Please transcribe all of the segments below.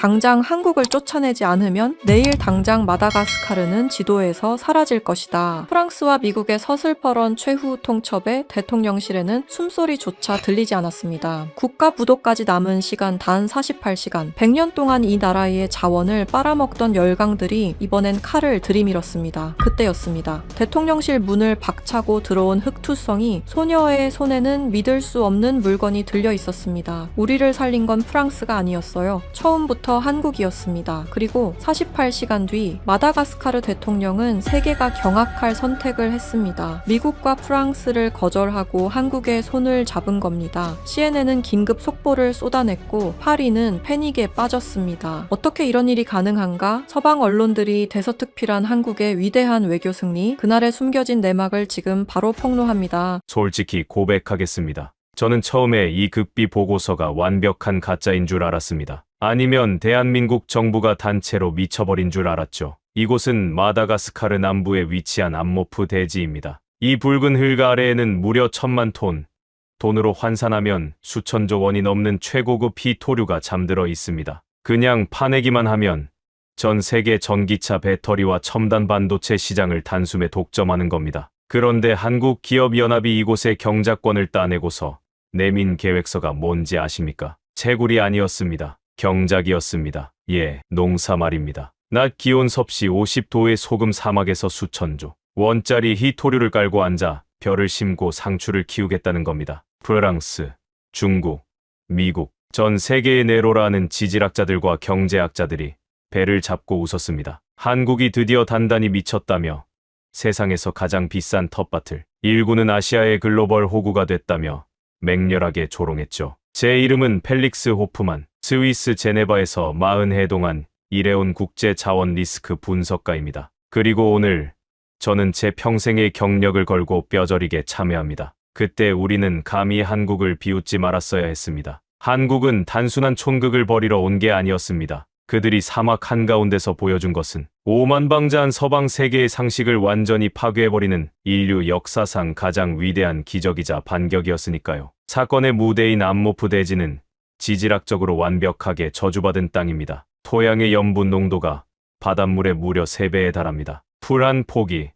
당장 한국을 쫓아내지 않으면 내일 당장 마다가스카르는 지도에서 사라질 것이다. 프랑스와 미국의 서슬퍼런 최후 통첩에 대통령실에는 숨소리조차 들리지 않았습니다. 국가 부도까지 남은 시간 단 48시간, 100년 동안 이 나라의 자원을 빨아먹던 열강들이 이번엔 칼을 들이밀었습니다. 그때였습니다. 대통령실 문을 박차고 들어온 흑투성이 소녀의 손에는 믿을 수 없는 물건이 들려 있었습니다. 우리를 살린 건 프랑스가 아니었어요. 처음부터 한국이었습니다. 그리고 48시간 뒤 마다가스카르 대통령은 세계가 경악할 선택을 했습니다. 미국과 프랑스를 거절하고 한국의 손을 잡은 겁니다. CNN은 긴급 속보를 쏟아냈고 파리는 패닉에 빠졌습니다. 어떻게 이런 일이 가능한가? 서방 언론들이 대서특필한 한국의 위대한 외교 승리, 그날의 숨겨진 내막을 지금 바로 폭로합니다. 솔직히 고백하겠습니다. 저는 처음에 이 극비 보고서가 완벽한 가짜인 줄 알았습니다. 아니면 대한민국 정부가 단체로 미쳐버린 줄 알았죠. 이곳은 마다가스카르 남부에 위치한 암모프 대지입니다. 이 붉은 흙 아래에는 무려 1000만 톤, 돈으로 환산하면 수천조 원이 넘는 최고급 희토류가 잠들어 있습니다. 그냥 파내기만 하면 전 세계 전기차 배터리와 첨단 반도체 시장을 단숨에 독점하는 겁니다. 그런데 한국기업연합이 이곳에 경작권을 따내고서 내민 계획서가 뭔지 아십니까? 채굴이 아니었습니다. 경작이었습니다. 예, 농사 말입니다. 낮 기온 섭씨 50도의 소금 사막에서 수천조 원짜리 희토류를 깔고 앉아 벼를 심고 상추를 키우겠다는 겁니다. 프랑스, 중국, 미국, 전 세계의 네로라는 지질학자들과 경제학자들이 배를 잡고 웃었습니다. 한국이 드디어 단단히 미쳤다며 세상에서 가장 비싼 텃밭을 일구는 아시아의 글로벌 호구가 됐다며 맹렬하게 조롱했죠. 제 이름은 펠릭스 호프만, 스위스 제네바에서 40해 동안 일해온 국제자원 리스크 분석가입니다. 그리고 오늘 저는 제 평생의 경력을 걸고 뼈저리게 참여합니다. 그때 우리는 감히 한국을 비웃지 말았어야 했습니다. 한국은 단순한 촌극을 벌이러 온 게 아니었습니다. 그들이 사막 한가운데서 보여준 것은 오만방자한 서방 세계의 상식을 완전히 파괴해버리는 인류 역사상 가장 위대한 기적이자 반격이었으니까요. 사건의 무대인 암모프 대지는 지질학적으로 완벽하게 저주받은 땅입니다. 토양의 염분 농도가 바닷물의 무려 3배에 달합니다. 풀 한 포기,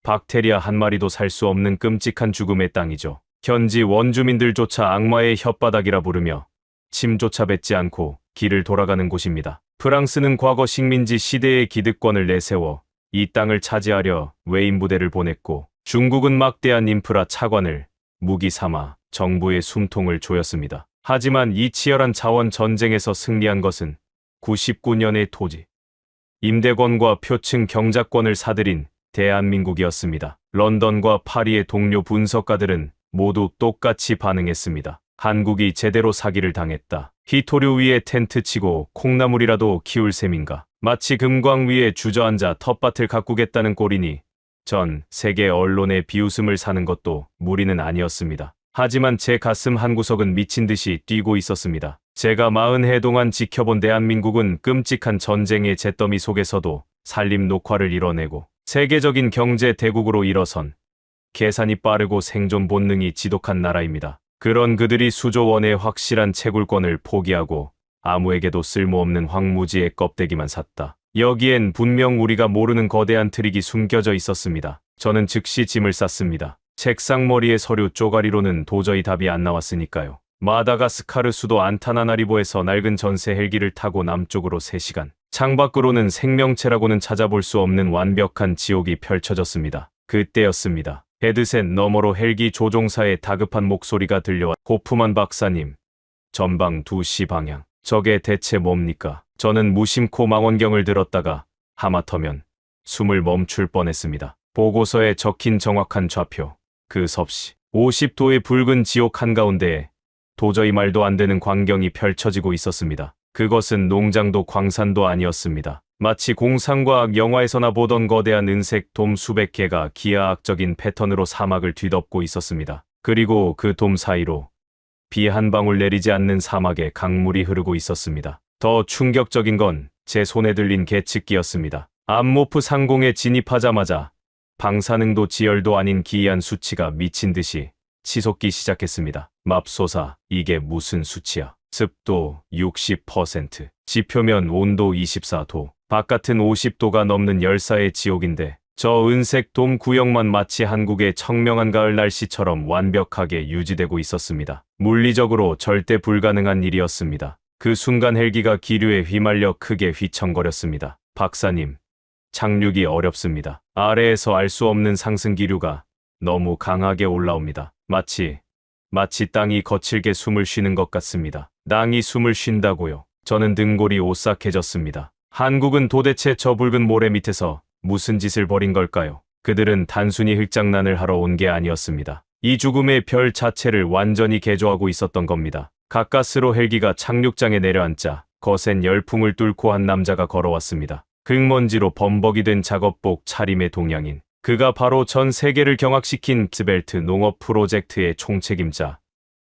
박테리아 한 마리도 살 수 없는 끔찍한 죽음의 땅이죠. 현지 원주민들조차 악마의 혓바닥이라 부르며 침조차 뱉지 않고 길을 돌아가는 곳입니다. 프랑스는 과거 식민지 시대의 기득권을 내세워 이 땅을 차지하려 외인 부대를 보냈고, 중국은 막대한 인프라 차관을 무기 삼아 정부의 숨통을 조였습니다. 하지만 이 치열한 자원 전쟁에서 승리한 것은 99년의 토지, 임대권과 표층 경작권을 사들인 대한민국이었습니다. 런던과 파리의 동료 분석가들은 모두 똑같이 반응했습니다. 한국이 제대로 사기를 당했다. 희토류 위에 텐트 치고 콩나물이라도 키울 셈인가. 마치 금광 위에 주저앉아 텃밭을 가꾸겠다는 꼴이니 전 세계 언론의 비웃음을 사는 것도 무리는 아니었습니다. 하지만 제 가슴 한구석은 미친 듯이 뛰고 있었습니다. 제가 40해 동안 지켜본 대한민국은 끔찍한 전쟁의 잿더미 속에서도 살림 녹화를 이뤄내고 세계적인 경제 대국으로 일어선 계산이 빠르고 생존 본능이 지독한 나라입니다. 그런 그들이 수조 원의 확실한 채굴권을 포기하고 아무에게도 쓸모없는 황무지의 껍데기만 샀다. 여기엔 분명 우리가 모르는 거대한 트릭이 숨겨져 있었습니다. 저는 즉시 짐을 쌌습니다. 책상머리의 서류 쪼가리로는 도저히 답이 안 나왔으니까요. 마다가스카르 수도 안타나나리보에서 낡은 전세 헬기를 타고 남쪽으로 3시간. 창밖으로는 생명체라고는 찾아볼 수 없는 완벽한 지옥이 펼쳐졌습니다. 그때였습니다. 헤드셋 너머로 헬기 조종사의 다급한 목소리가 들려와, 호프만 박사님, 전방 2시 방향. 저게 대체 뭡니까? 저는 무심코 망원경을 들었다가 하마터면 숨을 멈출 뻔했습니다. 보고서에 적힌 정확한 좌표, 그 섭씨 50도의 붉은 지옥 한가운데에 도저히 말도 안 되는 광경이 펼쳐지고 있었습니다. 그것은 농장도 광산도 아니었습니다. 마치 공상과학 영화에서나 보던 거대한 은색 돔 수백 개가 기하학적인 패턴으로 사막을 뒤덮고 있었습니다. 그리고 그 돔 사이로 비 한 방울 내리지 않는 사막에 강물이 흐르고 있었습니다. 더 충격적인 건 제 손에 들린 계측기였습니다. 암모프 상공에 진입하자마자 방사능도 지열도 아닌 기이한 수치가 미친 듯이 치솟기 시작했습니다. 맙소사, 이게 무슨 수치야? 습도 60%, 지표면 온도 24도, 바깥은 50도가 넘는 열사의 지옥인데 저 은색 돔 구역만 마치 한국의 청명한 가을 날씨처럼 완벽하게 유지되고 있었습니다. 물리적으로 절대 불가능한 일이었습니다. 그 순간 헬기가 기류에 휘말려 크게 휘청거렸습니다. 박사님, 착륙이 어렵습니다. 아래에서 알 수 없는 상승 기류가 너무 강하게 올라옵니다. 마치 땅이 거칠게 숨을 쉬는 것 같습니다. 땅이 숨을 쉰다고요. 저는 등골이 오싹해졌습니다. 한국은 도대체 저 붉은 모래 밑에서 무슨 짓을 벌인 걸까요? 그들은 단순히 흙장난을 하러 온 게 아니었습니다. 이 죽음의 별 자체를 완전히 개조하고 있었던 겁니다. 가까스로 헬기가 착륙장에 내려앉자 거센 열풍을 뚫고 한 남자가 걸어왔습니다. 흙먼지로 범벅이 된 작업복 차림의 동양인. 그가 바로 전 세계를 경악시킨 츠벨트 농업 프로젝트의 총책임자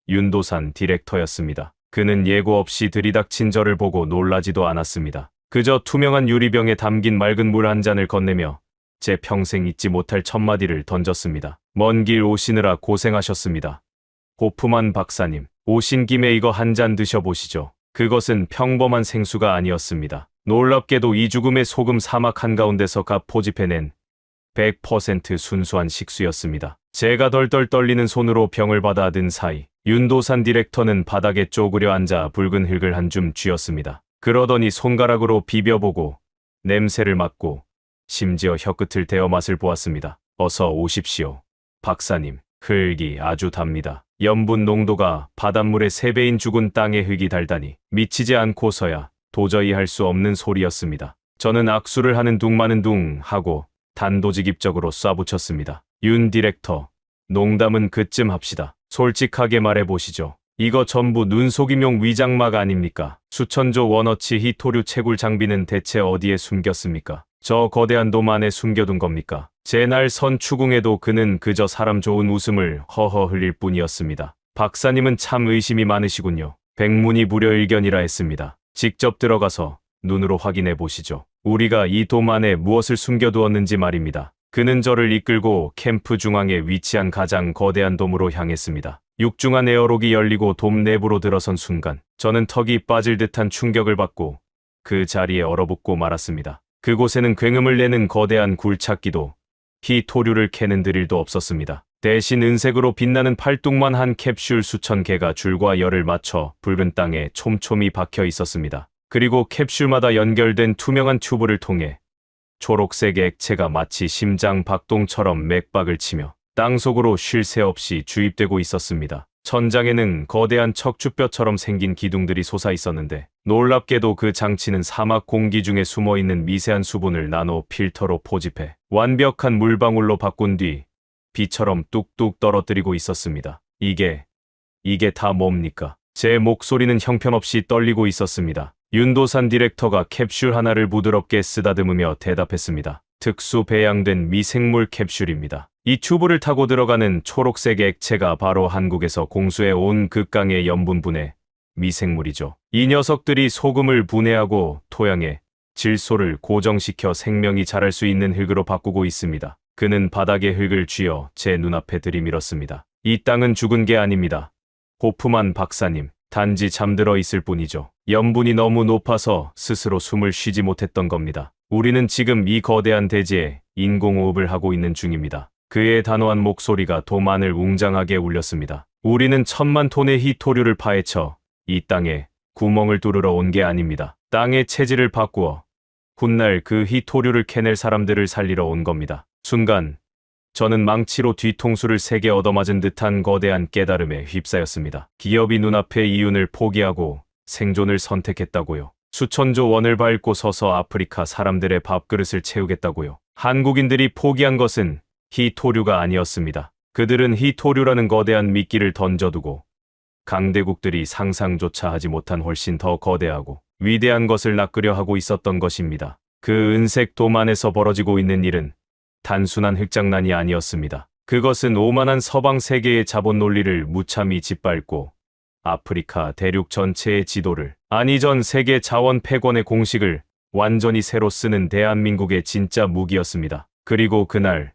윤도산 디렉터였습니다. 그는 예고 없이 들이닥친 저를 보고 놀라지도 않았습니다. 그저 투명한 유리병에 담긴 맑은 물 한 잔을 건네며 제 평생 잊지 못할 첫마디를 던졌습니다. 먼 길 오시느라 고생하셨습니다. 호프만 박사님, 오신 김에 이거 한 잔 드셔보시죠. 그것은 평범한 생수가 아니었습니다. 놀랍게도 이 죽음의 소금 사막 한가운데서 갓 포집해낸 100% 순수한 식수였습니다. 제가 덜덜 떨리는 손으로 병을 받아 든 사이 윤도산 디렉터는 바닥에 쪼그려 앉아 붉은 흙을 한 줌 쥐었습니다. 그러더니 손가락으로 비벼보고 냄새를 맡고 심지어 혀끝을 대어 맛을 보았습니다. 어서 오십시오. 박사님, 흙이 아주 답니다. 염분 농도가 바닷물의 3배인 죽은 땅의 흙이 달다니 미치지 않고서야 도저히 할 수 없는 소리였습니다. 저는 악수를 하는 둥 마는 둥 하고 단도직입적으로 쏴붙였습니다. 윤 디렉터, 농담은 그쯤 합시다. 솔직하게 말해보시죠. 이거 전부 눈속임용 위장막 아닙니까? 수천조 원어치 히토류 채굴 장비는 대체 어디에 숨겼습니까? 저 거대한 돔 안에 숨겨둔 겁니까? 제 날 선 추궁에도 그는 그저 사람 좋은 웃음을 허허 흘릴 뿐이었습니다. 박사님은 참 의심이 많으시군요. 백문이불여일견이라 했습니다. 직접 들어가서 눈으로 확인해 보시죠. 우리가 이 돔 안에 무엇을 숨겨두었는지 말입니다. 그는 저를 이끌고 캠프 중앙에 위치한 가장 거대한 돔으로 향했습니다. 육중한 에어록이 열리고 돔 내부로 들어선 순간 저는 턱이 빠질 듯한 충격을 받고 그 자리에 얼어붙고 말았습니다. 그곳에는 굉음을 내는 거대한 굴착기도 히토류를 캐는 드릴도 없었습니다. 대신 은색으로 빛나는 팔뚝만 한 캡슐 수천 개가 줄과 열을 맞춰 붉은 땅에 촘촘히 박혀 있었습니다. 그리고 캡슐마다 연결된 투명한 튜브를 통해 초록색 액체가 마치 심장 박동처럼 맥박을 치며 땅속으로 쉴 새 없이 주입되고 있었습니다. 천장에는 거대한 척추뼈처럼 생긴 기둥들이 솟아 있었는데 놀랍게도 그 장치는 사막 공기 중에 숨어있는 미세한 수분을 나노 필터로 포집해 완벽한 물방울로 바꾼 뒤 비처럼 뚝뚝 떨어뜨리고 있었습니다. 이게 다 뭡니까? 제 목소리는 형편없이 떨리고 있었습니다. 윤도산 디렉터가 캡슐 하나를 부드럽게 쓰다듬으며 대답했습니다. 특수 배양된 미생물 캡슐입니다. 이 튜브를 타고 들어가는 초록색 액체가 바로 한국에서 공수해 온 극강의 염분분해 미생물이죠. 이 녀석들이 소금을 분해하고 토양에 질소를 고정시켜 생명이 자랄 수 있는 흙으로 바꾸고 있습니다. 그는 바닥의 흙을 쥐어 제 눈앞에 들이밀었습니다. 이 땅은 죽은 게 아닙니다. 호프만 박사님, 단지 잠들어 있을 뿐이죠. 염분이 너무 높아서 스스로 숨을 쉬지 못했던 겁니다. 우리는 지금 이 거대한 대지에 인공호흡을 하고 있는 중입니다. 그의 단호한 목소리가 돔 안을 웅장하게 울렸습니다. 우리는 1000만 톤의 히토류를 파헤쳐 이 땅에 구멍을 뚫으러 온 게 아닙니다. 땅의 체질을 바꾸어 훗날 그 히토류를 캐낼 사람들을 살리러 온 겁니다. 순간 저는 망치로 뒤통수를 세게 얻어맞은 듯한 거대한 깨달음에 휩싸였습니다. 기업이 눈앞에 이윤을 포기하고 생존을 선택했다고요. 수천조 원을 밟고 서서 아프리카 사람들의 밥그릇을 채우겠다고요. 한국인들이 포기한 것은 히토류가 아니었습니다. 그들은 히토류라는 거대한 미끼를 던져두고 강대국들이 상상조차 하지 못한 훨씬 더 거대하고 위대한 것을 낚으려 하고 있었던 것입니다. 그 은색 돔 안에서 벌어지고 있는 일은 단순한 흙장난이 아니었습니다. 그것은 오만한 서방 세계의 자본 논리를 무참히 짓밟고 아프리카 대륙 전체의 지도를, 아니 전 세계 자원 패권의 공식을 완전히 새로 쓰는 대한민국의 진짜 무기였습니다. 그리고 그날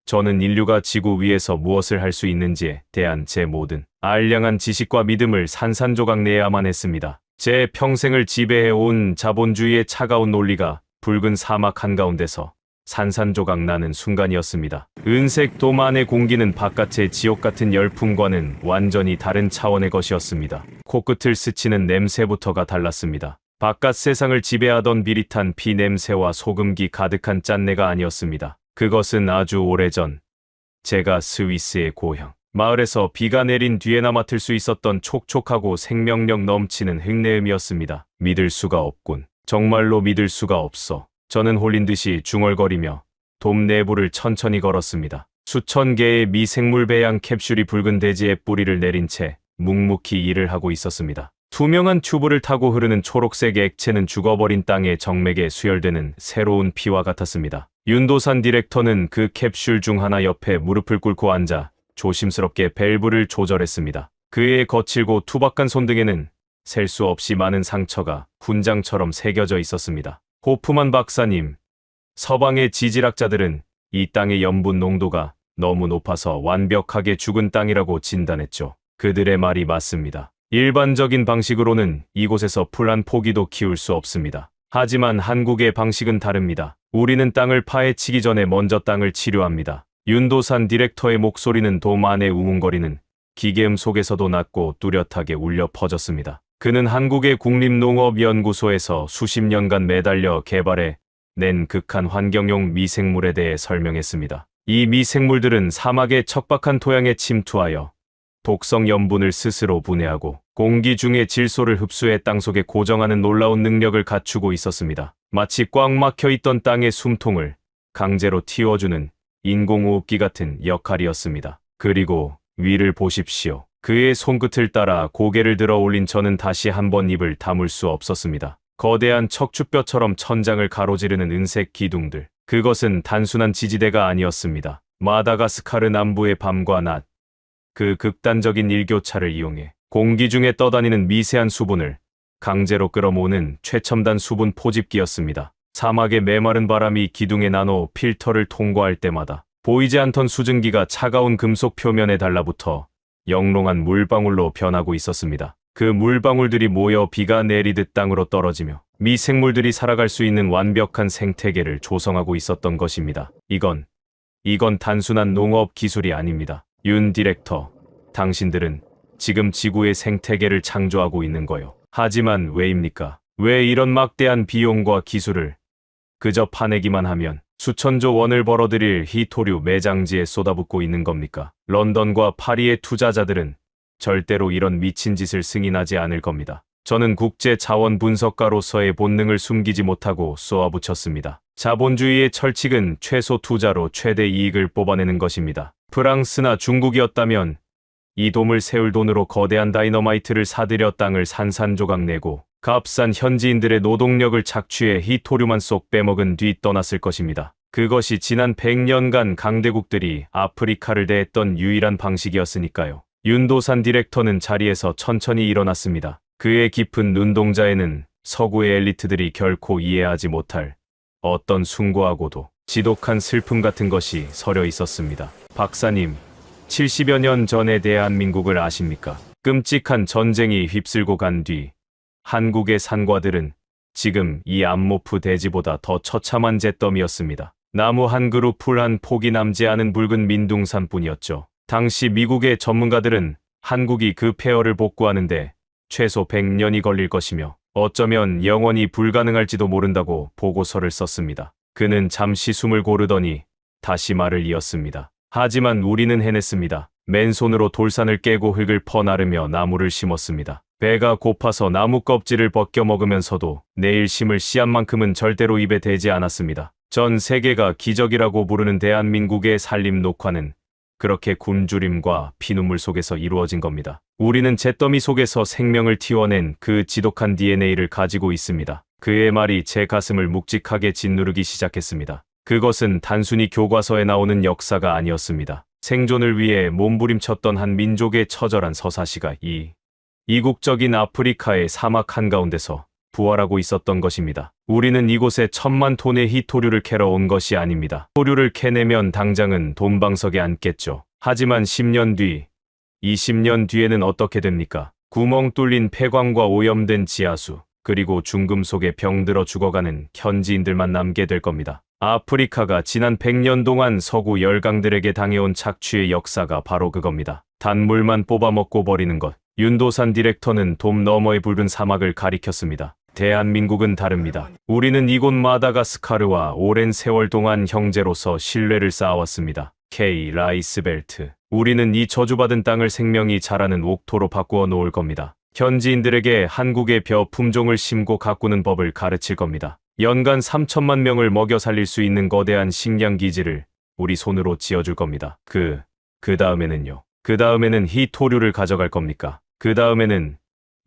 저는 인류가 지구 위에서 무엇을 할 수 있는지에 대한 제 모든 알량한 지식과 믿음을 산산조각 내야만 했습니다. 제 평생을 지배해온 자본주의의 차가운 논리가 붉은 사막 한가운데서 산산조각 나는 순간이었습니다. 은색 돔 안의 공기는 바깥의 지옥 같은 열풍과는 완전히 다른 차원의 것이었습니다. 코끝을 스치는 냄새부터가 달랐습니다. 바깥 세상을 지배하던 비릿한 피 냄새와 소금기 가득한 짠내가 아니었습니다. 그것은 아주 오래전 제가 스위스의 고향 마을에서 비가 내린 뒤에나 맡을 수 있었던 촉촉하고 생명력 넘치는 흙내음이었습니다. 믿을 수가 없군. 정말로 믿을 수가 없어. 저는 홀린 듯이 중얼거리며 돔 내부를 천천히 걸었습니다. 수천 개의 미생물 배양 캡슐이 붉은 대지에 뿌리를 내린 채 묵묵히 일을 하고 있었습니다. 투명한 튜브를 타고 흐르는 초록색 액체는 죽어버린 땅의 정맥에 수혈되는 새로운 피와 같았습니다. 윤도산 디렉터는 그 캡슐 중 하나 옆에 무릎을 꿇고 앉아 조심스럽게 밸브를 조절했습니다. 그의 거칠고 투박한 손등에는 셀 수 없이 많은 상처가 훈장처럼 새겨져 있었습니다. 호프만 박사님, 서방의 지질학자들은 이 땅의 염분 농도가 너무 높아서 완벽하게 죽은 땅이라고 진단했죠. 그들의 말이 맞습니다. 일반적인 방식으로는 이곳에서 풀 한 포기도 키울 수 없습니다. 하지만 한국의 방식은 다릅니다. 우리는 땅을 파헤치기 전에 먼저 땅을 치료합니다. 윤도산 디렉터의 목소리는 돔 안에 우웅거리는 기계음 속에서도 낮고 뚜렷하게 울려 퍼졌습니다. 그는 한국의 국립농업연구소에서 수십 년간 매달려 개발해 낸 극한 환경용 미생물에 대해 설명했습니다. 이 미생물들은 사막의 척박한 토양에 침투하여 독성 염분을 스스로 분해하고 공기 중의 질소를 흡수해 땅속에 고정하는 놀라운 능력을 갖추고 있었습니다. 마치 꽉 막혀 있던 땅의 숨통을 강제로 틔워주는 인공호흡기 같은 역할이었습니다. 그리고 위를 보십시오. 그의 손끝을 따라 고개를 들어 올린 저는 다시 한번 입을 다물 수 없었습니다. 거대한 척추뼈처럼 천장을 가로지르는 은색 기둥들. 그것은 단순한 지지대가 아니었습니다. 마다가스카르 남부의 밤과 낮, 그 극단적인 일교차를 이용해 공기 중에 떠다니는 미세한 수분을 강제로 끌어모으는 최첨단 수분 포집기였습니다. 사막의 메마른 바람이 기둥의 나노 필터를 통과할 때마다 보이지 않던 수증기가 차가운 금속 표면에 달라붙어 영롱한 물방울로 변하고 있었습니다. 그 물방울들이 모여 비가 내리듯 땅으로 떨어지며 미생물들이 살아갈 수 있는 완벽한 생태계를 조성하고 있었던 것입니다. 이건 단순한 농업 기술이 아닙니다. 윤 디렉터, 당신들은 지금 지구의 생태계를 창조하고 있는 거요. 하지만 왜입니까? 왜 이런 막대한 비용과 기술을 그저 파내기만 하면 수천조 원을 벌어들일 희토류 매장지에 쏟아붓고 있는 겁니까? 런던과 파리의 투자자들은 절대로 이런 미친 짓을 승인하지 않을 겁니다. 저는 국제 자원 분석가로서의 본능을 숨기지 못하고 쏘아붙였습니다. 자본주의의 철칙은 최소 투자로 최대 이익을 뽑아내는 것입니다. 프랑스나 중국이었다면 이 돔을 세울 돈으로 거대한 다이너마이트를 사들여 땅을 산산조각 내고 값싼 현지인들의 노동력을 착취해 희토류만 쏙 빼먹은 뒤 떠났을 것입니다. 그것이 지난 100년간 강대국들이 아프리카를 대했던 유일한 방식이었으니까요. 윤도산 디렉터는 자리에서 천천히 일어났습니다. 그의 깊은 눈동자에는 서구의 엘리트들이 결코 이해하지 못할 어떤 숭고하고도 지독한 슬픔 같은 것이 서려 있었습니다. 박사님, 70여 년 전의 대한민국을 아십니까? 끔찍한 전쟁이 휩쓸고 간 뒤 한국의 산과들은 지금 이 암모프 대지보다 더 처참한 잿더미였습니다. 나무 한 그루 풀 한 폭이 남지 않은 붉은 민둥산뿐이었죠. 당시 미국의 전문가들은 한국이 그 폐허를 복구하는데 최소 100년이 걸릴 것이며 어쩌면 영원히 불가능할지도 모른다고 보고서를 썼습니다. 그는 잠시 숨을 고르더니 다시 말을 이었습니다. 하지만 우리는 해냈습니다. 맨손으로 돌산을 깨고 흙을 퍼나르며 나무를 심었습니다. 배가 고파서 나무 껍질을 벗겨 먹으면서도 내일 심을 씨앗만큼은 절대로 입에 대지 않았습니다. 전 세계가 기적이라고 부르는 대한민국의 산림 녹화는 그렇게 굶주림과 피눈물 속에서 이루어진 겁니다. 우리는 잿더미 속에서 생명을 틔워낸 그 지독한 DNA를 가지고 있습니다. 그의 말이 제 가슴을 묵직하게 짓누르기 시작했습니다. 그것은 단순히 교과서에 나오는 역사가 아니었습니다. 생존을 위해 몸부림쳤던 한 민족의 처절한 서사시가 이국적인 아프리카의 사막 한가운데서 부활하고 있었던 것입니다. 우리는 이곳에 1000만 톤의 희토류를 캐러 온 것이 아닙니다. 토류를 캐내면 당장은 돈방석에 앉겠죠. 하지만 10년 뒤, 20년 뒤에는 어떻게 됩니까? 구멍 뚫린 폐광과 오염된 지하수, 그리고 중금속에 병들어 죽어가는 현지인들만 남게 될 겁니다. 아프리카가 지난 100년 동안 서구 열강들에게 당해온 착취의 역사가 바로 그겁니다. 단물만 뽑아먹고 버리는 것. 윤도산 디렉터는 돔 너머의 붉은 사막을 가리켰습니다. 대한민국은 다릅니다. 우리는 이곳 마다가스카르와 오랜 세월 동안 형제로서 신뢰를 쌓아왔습니다. K. 라이스벨트. 우리는 이 저주받은 땅을 생명이 자라는 옥토로 바꾸어 놓을 겁니다. 현지인들에게 한국의 벼 품종을 심고 가꾸는 법을 가르칠 겁니다. 연간 3천만 명을 먹여 살릴 수 있는 거대한 식량 기지를 우리 손으로 지어줄 겁니다. 그 다음에는요. 그 다음에는 희토류를 가져갈 겁니까? 그 다음에는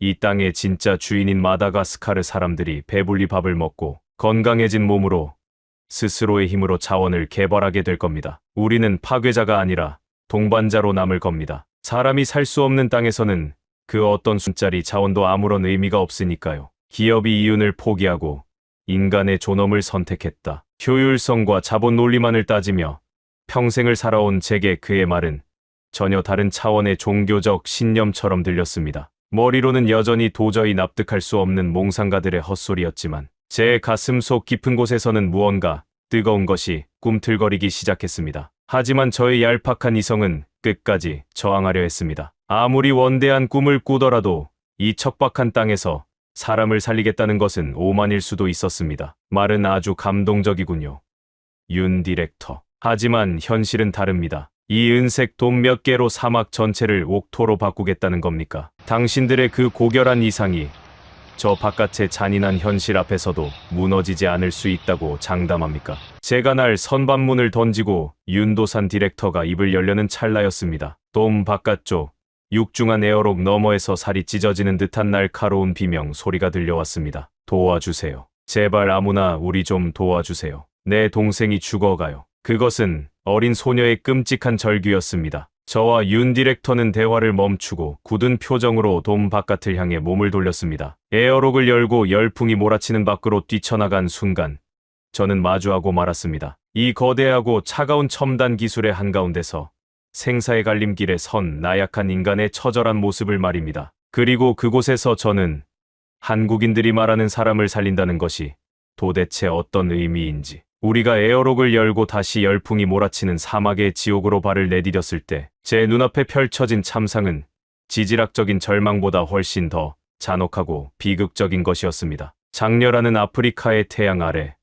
이 땅의 진짜 주인인 마다가스카르 사람들이 배불리 밥을 먹고 건강해진 몸으로 스스로의 힘으로 자원을 개발하게 될 겁니다. 우리는 파괴자가 아니라 동반자로 남을 겁니다. 사람이 살 수 없는 땅에서는 그 어떤 숫자리 자원도 아무런 의미가 없으니까요. 기업이 이윤을 포기하고 인간의 존엄을 선택했다. 효율성과 자본 논리만을 따지며 평생을 살아온 제게 그의 말은 전혀 다른 차원의 종교적 신념처럼 들렸습니다. 머리로는 여전히 도저히 납득할 수 없는 몽상가들의 헛소리였지만 제 가슴 속 깊은 곳에서는 무언가 뜨거운 것이 꿈틀거리기 시작했습니다. 하지만 저의 얄팍한 이성은 끝까지 저항하려 했습니다. 아무리 원대한 꿈을 꾸더라도 이 척박한 땅에서 사람을 살리겠다는 것은 오만일 수도 있었습니다. 말은 아주 감동적이군요. 윤 디렉터. 하지만 현실은 다릅니다. 이 은색 돔 몇 개로 사막 전체를 옥토로 바꾸겠다는 겁니까? 당신들의 그 고결한 이상이 저 바깥의 잔인한 현실 앞에서도 무너지지 않을 수 있다고 장담합니까? 제가 날 선반문을 던지고 윤도산 디렉터가 입을 열려는 찰나였습니다. 돔 바깥쪽 육중한 에어록 너머에서 살이 찢어지는 듯한 날카로운 비명 소리가 들려왔습니다. 도와주세요. 제발 아무나 우리 좀 도와주세요. 내 동생이 죽어가요. 그것은 어린 소녀의 끔찍한 절규였습니다. 저와 윤 디렉터는 대화를 멈추고 굳은 표정으로 돔 바깥을 향해 몸을 돌렸습니다. 에어록을 열고 열풍이 몰아치는 밖으로 뛰쳐나간 순간 저는 마주하고 말았습니다. 이 거대하고 차가운 첨단 기술의 한가운데서 생사의 갈림길에 선 나약한 인간의 처절한 모습을 말입니다. 그리고 그곳에서 저는 한국인들이 말하는 사람을 살린다는 것이 도대체 어떤 의미인지, 우리가 에어록을 열고 다시 열풍이 몰아치는 사막의 지옥으로 발을 내디뎠을 때 제 눈앞에 펼쳐진 참상은 지질학적인 절망보다 훨씬 더 잔혹하고 비극적인 것이었습니다. 장렬하는 아프리카의 태양 아래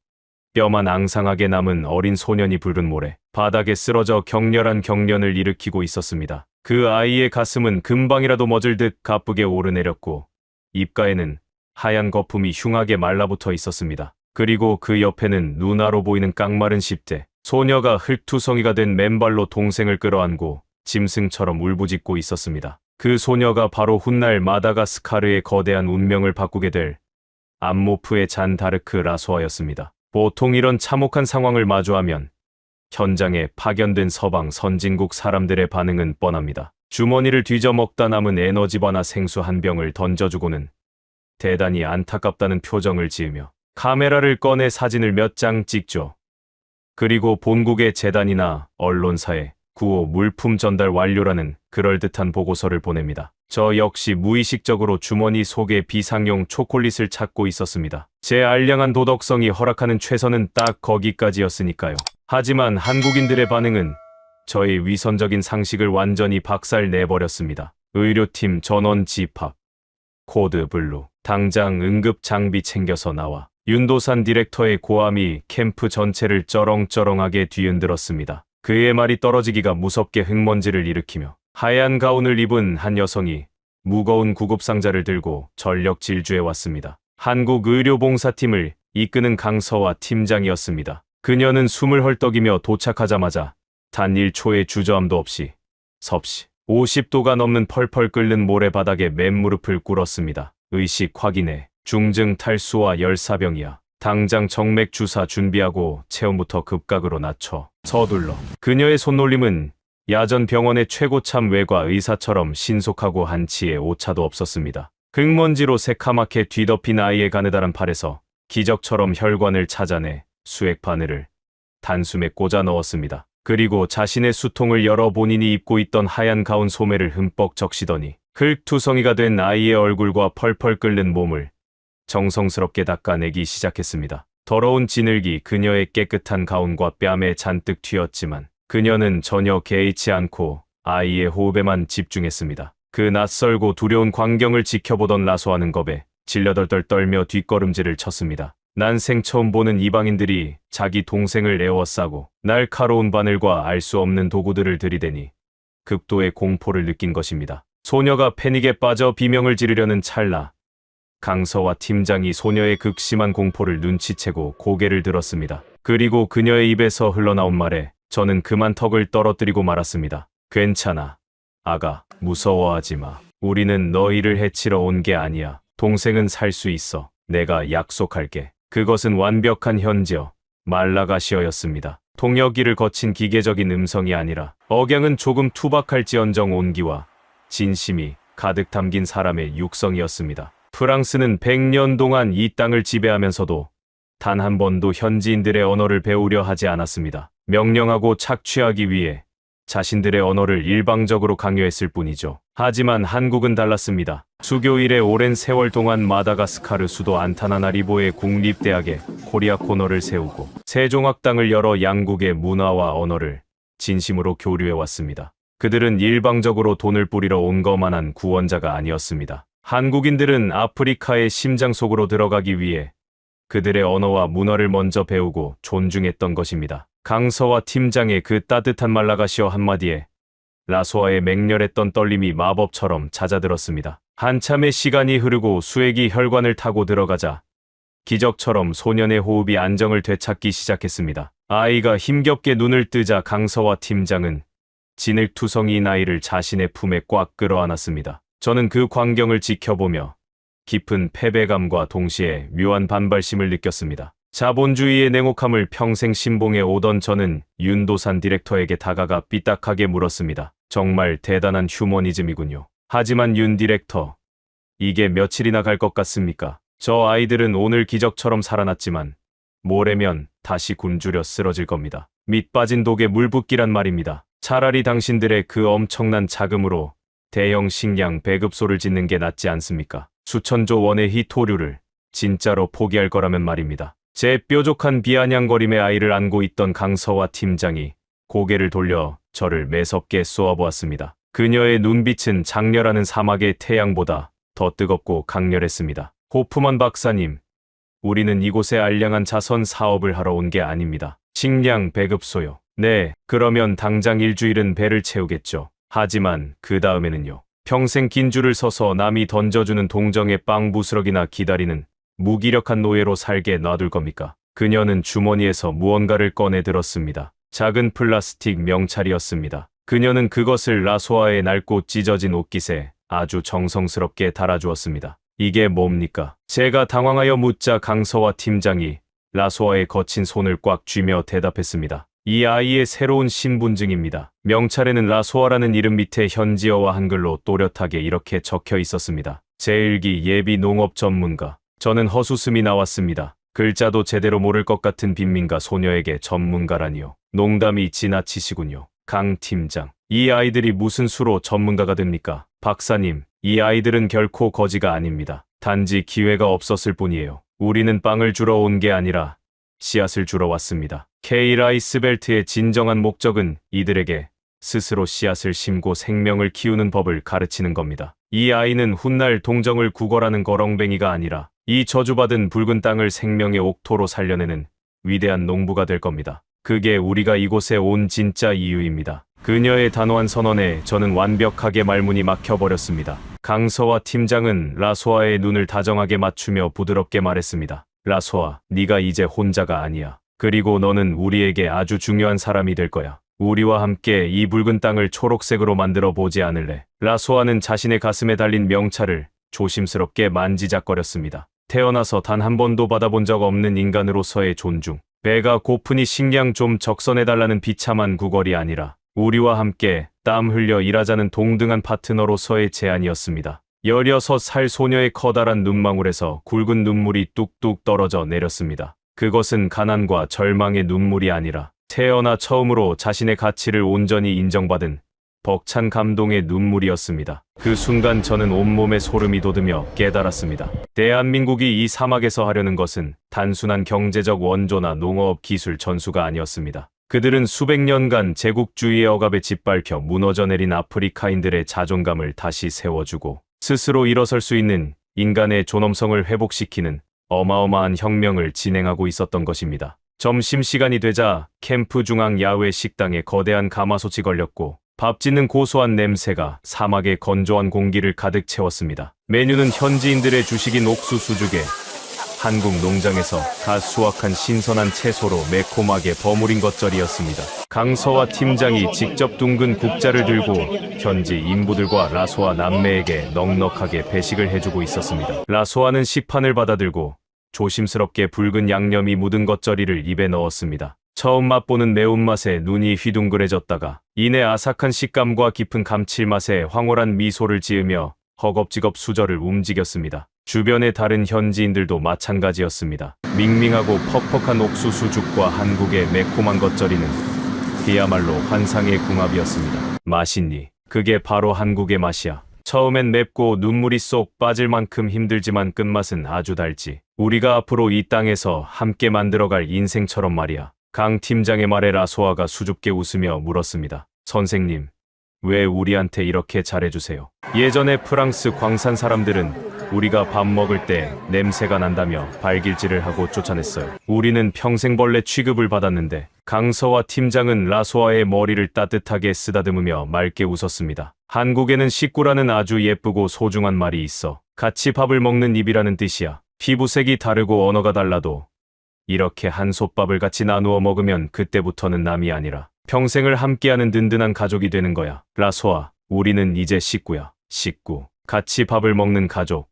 뼈만 앙상하게 남은 어린 소년이 붉은 모래 바닥에 쓰러져 격렬한 경련을 일으키고 있었습니다. 그 아이의 가슴은 금방이라도 멎을 듯 가쁘게 오르내렸고 입가에는 하얀 거품이 흉하게 말라붙어 있었습니다. 그리고 그 옆에는 누나로 보이는 깡마른 10대 소녀가 흙투성이가 된 맨발로 동생을 끌어안고 짐승처럼 울부짖고 있었습니다. 그 소녀가 바로 훗날 마다가스카르의 거대한 운명을 바꾸게 될 암모프의 잔 다르크 라소아였습니다. 보통 이런 참혹한 상황을 마주하면 현장에 파견된 서방 선진국 사람들의 반응은 뻔합니다. 주머니를 뒤져 먹다 남은 에너지바나 생수 한 병을 던져주고는 대단히 안타깝다는 표정을 지으며 카메라를 꺼내 사진을 몇 장 찍죠. 그리고 본국의 재단이나 언론사에 구호 물품 전달 완료라는 그럴듯한 보고서를 보냅니다. 저 역시 무의식적으로 주머니 속에 비상용 초콜릿을 찾고 있었습니다. 제 알량한 도덕성이 허락하는 최선은 딱 거기까지였으니까요. 하지만 한국인들의 반응은 저의 위선적인 상식을 완전히 박살내버렸습니다. 의료팀 전원 집합. 코드 블루. 당장 응급 장비 챙겨서 나와. 윤도산 디렉터의 고함이 캠프 전체를 쩌렁쩌렁하게 뒤흔들었습니다. 그의 말이 떨어지기가 무섭게 흙먼지를 일으키며 하얀 가운을 입은 한 여성이 무거운 구급상자를 들고 전력 질주해 왔습니다. 한국 의료봉사팀을 이끄는 강서와 팀장이었습니다. 그녀는 숨을 헐떡이며 도착하자마자 단 1초의 주저함도 없이 섭씨 50도가 넘는 펄펄 끓는 모래바닥에 맨무릎을 꿇었습니다. 의식 확인해. 중증 탈수와 열사병이야. 당장 정맥 주사 준비하고 체온부터 급각으로 낮춰. 서둘러. 그녀의 손놀림은 야전 병원의 최고참 외과 의사처럼 신속하고 한치의 오차도 없었습니다. 흙먼지로 새카맣게 뒤덮인 아이의 가느다란 팔에서 기적처럼 혈관을 찾아내 수액 바늘을 단숨에 꽂아 넣었습니다. 그리고 자신의 수통을 열어 본인이 입고 있던 하얀 가운 소매를 흠뻑 적시더니 흙투성이가 된 아이의 얼굴과 펄펄 끓는 몸을 정성스럽게 닦아내기 시작했습니다. 더러운 진흙이 그녀의 깨끗한 가운과 뺨에 잔뜩 튀었지만 그녀는 전혀 개의치 않고 아이의 호흡에만 집중했습니다. 그 낯설고 두려운 광경을 지켜보던 라소아는 겁에 질려덜덜 떨며 뒷걸음질을 쳤습니다. 난생 처음 보는 이방인들이 자기 동생을 에워싸고 날카로운 바늘과 알 수 없는 도구들을 들이대니 극도의 공포를 느낀 것입니다. 소녀가 패닉에 빠져 비명을 지르려는 찰나 강서와 팀장이 소녀의 극심한 공포를 눈치채고 고개를 들었습니다. 그리고 그녀의 입에서 흘러나온 말에 저는 그만 턱을 떨어뜨리고 말았습니다. 괜찮아. 아가, 무서워하지 마. 우리는 너희를 해치러 온 게 아니야. 동생은 살 수 있어. 내가 약속할게. 그것은 완벽한 현지어, 말라가시어였습니다. 통역기를 거친 기계적인 음성이 아니라 억양은 조금 투박할지언정 온기와 진심이 가득 담긴 사람의 육성이었습니다. 프랑스는 100년 동안 이 땅을 지배하면서도 단 한 번도 현지인들의 언어를 배우려 하지 않았습니다. 명령하고 착취하기 위해 자신들의 언어를 일방적으로 강요했을 뿐이죠. 하지만 한국은 달랐습니다. 수교 이래 오랜 세월 동안 마다가스카르 수도 안타나나리보의 국립대학에 코리아 코너를 세우고 세종학당을 열어 양국의 문화와 언어를 진심으로 교류해왔습니다. 그들은 일방적으로 돈을 뿌리러 온 것만한 구원자가 아니었습니다. 한국인들은 아프리카의 심장 속으로 들어가기 위해 그들의 언어와 문화를 먼저 배우고 존중했던 것입니다. 강서와 팀장의 그 따뜻한 말라가시어 한마디에 라소아의 맹렬했던 떨림이 마법처럼 잦아들었습니다. 한참의 시간이 흐르고 수액이 혈관을 타고 들어가자 기적처럼 소년의 호흡이 안정을 되찾기 시작했습니다. 아이가 힘겹게 눈을 뜨자 강서와 팀장은 진흙투성이인 아이를 자신의 품에 꽉 끌어안았습니다. 저는 그 광경을 지켜보며 깊은 패배감과 동시에 묘한 반발심을 느꼈습니다. 자본주의의 냉혹함을 평생 신봉해 오던 저는 윤도산 디렉터에게 다가가 삐딱하게 물었습니다. 정말 대단한 휴머니즘이군요. 하지만 윤 디렉터, 이게 며칠이나 갈 것 같습니까? 저 아이들은 오늘 기적처럼 살아났지만 모레면 다시 굶주려 쓰러질 겁니다. 밑 빠진 독에 물 붓기란 말입니다. 차라리 당신들의 그 엄청난 자금으로 대형 식량 배급소를 짓는 게 낫지 않습니까? 수천조 원의 희토류를 진짜로 포기할 거라면 말입니다. 제 뾰족한 비아냥거림의 아이를 안고 있던 강서와 팀장이 고개를 돌려 저를 매섭게 쏘아보았습니다. 그녀의 눈빛은 장렬하는 사막의 태양보다 더 뜨겁고 강렬했습니다. 호프만 박사님, 우리는 이곳에 알량한 자선 사업을 하러 온 게 아닙니다. 식량 배급소요. 네, 그러면 당장 일주일은 배를 채우겠죠. 하지만 그 다음에는요. 평생 긴 줄을 서서 남이 던져주는 동정의 빵 부스러기나 기다리는 무기력한 노예로 살게 놔둘 겁니까? 그녀는 주머니에서 무언가를 꺼내 들었습니다. 작은 플라스틱 명찰이었습니다. 그녀는 그것을 라소아의 낡고 찢어진 옷깃에 아주 정성스럽게 달아주었습니다. 이게 뭡니까? 제가 당황하여 묻자 강서와 팀장이 라소아의 거친 손을 꽉 쥐며 대답했습니다. 이 아이의 새로운 신분증입니다. 명찰에는 라소아라는 이름 밑에 현지어와 한글로 또렷하게 이렇게 적혀 있었습니다. 제1기 예비 농업 전문가. 저는 헛웃음이 나왔습니다. 글자도 제대로 모를 것 같은 빈민가 소녀에게 전문가라니요. 농담이 지나치시군요. 강 팀장. 이 아이들이 무슨 수로 전문가가 됩니까? 박사님, 이 아이들은 결코 거지가 아닙니다. 단지 기회가 없었을 뿐이에요. 우리는 빵을 주러 온 게 아니라 씨앗을 주러 왔습니다. K-라이스벨트의 진정한 목적은 이들에게 스스로 씨앗을 심고 생명을 키우는 법을 가르치는 겁니다. 이 아이는 훗날 동정을 구걸하는 거렁뱅이가 아니라 이 저주받은 붉은 땅을 생명의 옥토로 살려내는 위대한 농부가 될 겁니다. 그게 우리가 이곳에 온 진짜 이유입니다. 그녀의 단호한 선언에 저는 완벽하게 말문이 막혀버렸습니다. 강서와 팀장은 라소아의 눈을 다정하게 맞추며 부드럽게 말했습니다. 라소아, 네가 이제 혼자가 아니야. 그리고 너는 우리에게 아주 중요한 사람이 될 거야. 우리와 함께 이 붉은 땅을 초록색으로 만들어 보지 않을래? 라소아는 자신의 가슴에 달린 명찰을 조심스럽게 만지작거렸습니다. 태어나서 단 한 번도 받아본 적 없는 인간으로서의 존중. 배가 고프니 식량 좀 적선해달라는 비참한 구걸이 아니라 우리와 함께 땀 흘려 일하자는 동등한 파트너로서의 제안이었습니다. 16살 소녀의 커다란 눈망울에서 굵은 눈물이 뚝뚝 떨어져 내렸습니다. 그것은 가난과 절망의 눈물이 아니라 태어나 처음으로 자신의 가치를 온전히 인정받은 벅찬 감동의 눈물이었습니다. 그 순간 저는 온몸에 소름이 돋으며 깨달았습니다. 대한민국이 이 사막에서 하려는 것은 단순한 경제적 원조나 농업 기술 전수가 아니었습니다. 그들은 수백 년간 제국주의의 억압에 짓밟혀 무너져 내린 아프리카인들의 자존감을 다시 세워주고 스스로 일어설 수 있는 인간의 존엄성을 회복시키는 어마어마한 혁명을 진행하고 있었던 것입니다. 점심시간이 되자 캠프 중앙 야외 식당에 거대한 가마솥이 걸렸고 밥 짓는 고소한 냄새가 사막의 건조한 공기를 가득 채웠습니다. 메뉴는 현지인들의 주식인 옥수수죽에 한국 농장에서 갓 수확한 신선한 채소로 매콤하게 버무린 겉절이었습니다. 강서와 팀장이 직접 둥근 국자를 들고 현지 인부들과 라소아 남매에게 넉넉하게 배식을 해주고 있었습니다. 라소아는 식판을 받아들고 조심스럽게 붉은 양념이 묻은 겉절이를 입에 넣었습니다. 처음 맛보는 매운맛에 눈이 휘둥그레졌다가 이내 아삭한 식감과 깊은 감칠맛에 황홀한 미소를 지으며 허겁지겁 수저를 움직였습니다. 주변의 다른 현지인들도 마찬가지였습니다. 밍밍하고 퍽퍽한 옥수수죽과 한국의 매콤한 겉절이는 그야말로 환상의 궁합이었습니다. 맛있니? 그게 바로 한국의 맛이야. 처음엔 맵고 눈물이 쏙 빠질 만큼 힘들지만 끝맛은 아주 달지. 우리가 앞으로 이 땅에서 함께 만들어갈 인생처럼 말이야. 강 팀장의 말에 라소아가 수줍게 웃으며 물었습니다. 선생님, 왜 우리한테 이렇게 잘해주세요? 예전에 프랑스 광산 사람들은 우리가 밥 먹을 때 냄새가 난다며 발길질을 하고 쫓아냈어요. 우리는 평생벌레 취급을 받았는데 강서와 팀장은 라소아의 머리를 따뜻하게 쓰다듬으며 맑게 웃었습니다. 한국에는 식구라는 아주 예쁘고 소중한 말이 있어. 같이 밥을 먹는 입이라는 뜻이야. 피부색이 다르고 언어가 달라도 이렇게 한솥밥을 같이 나누어 먹으면 그때부터는 남이 아니라 평생을 함께하는 든든한 가족이 되는 거야. 라소아, 우리는 이제 식구야. 식구. 같이 밥을 먹는 가족.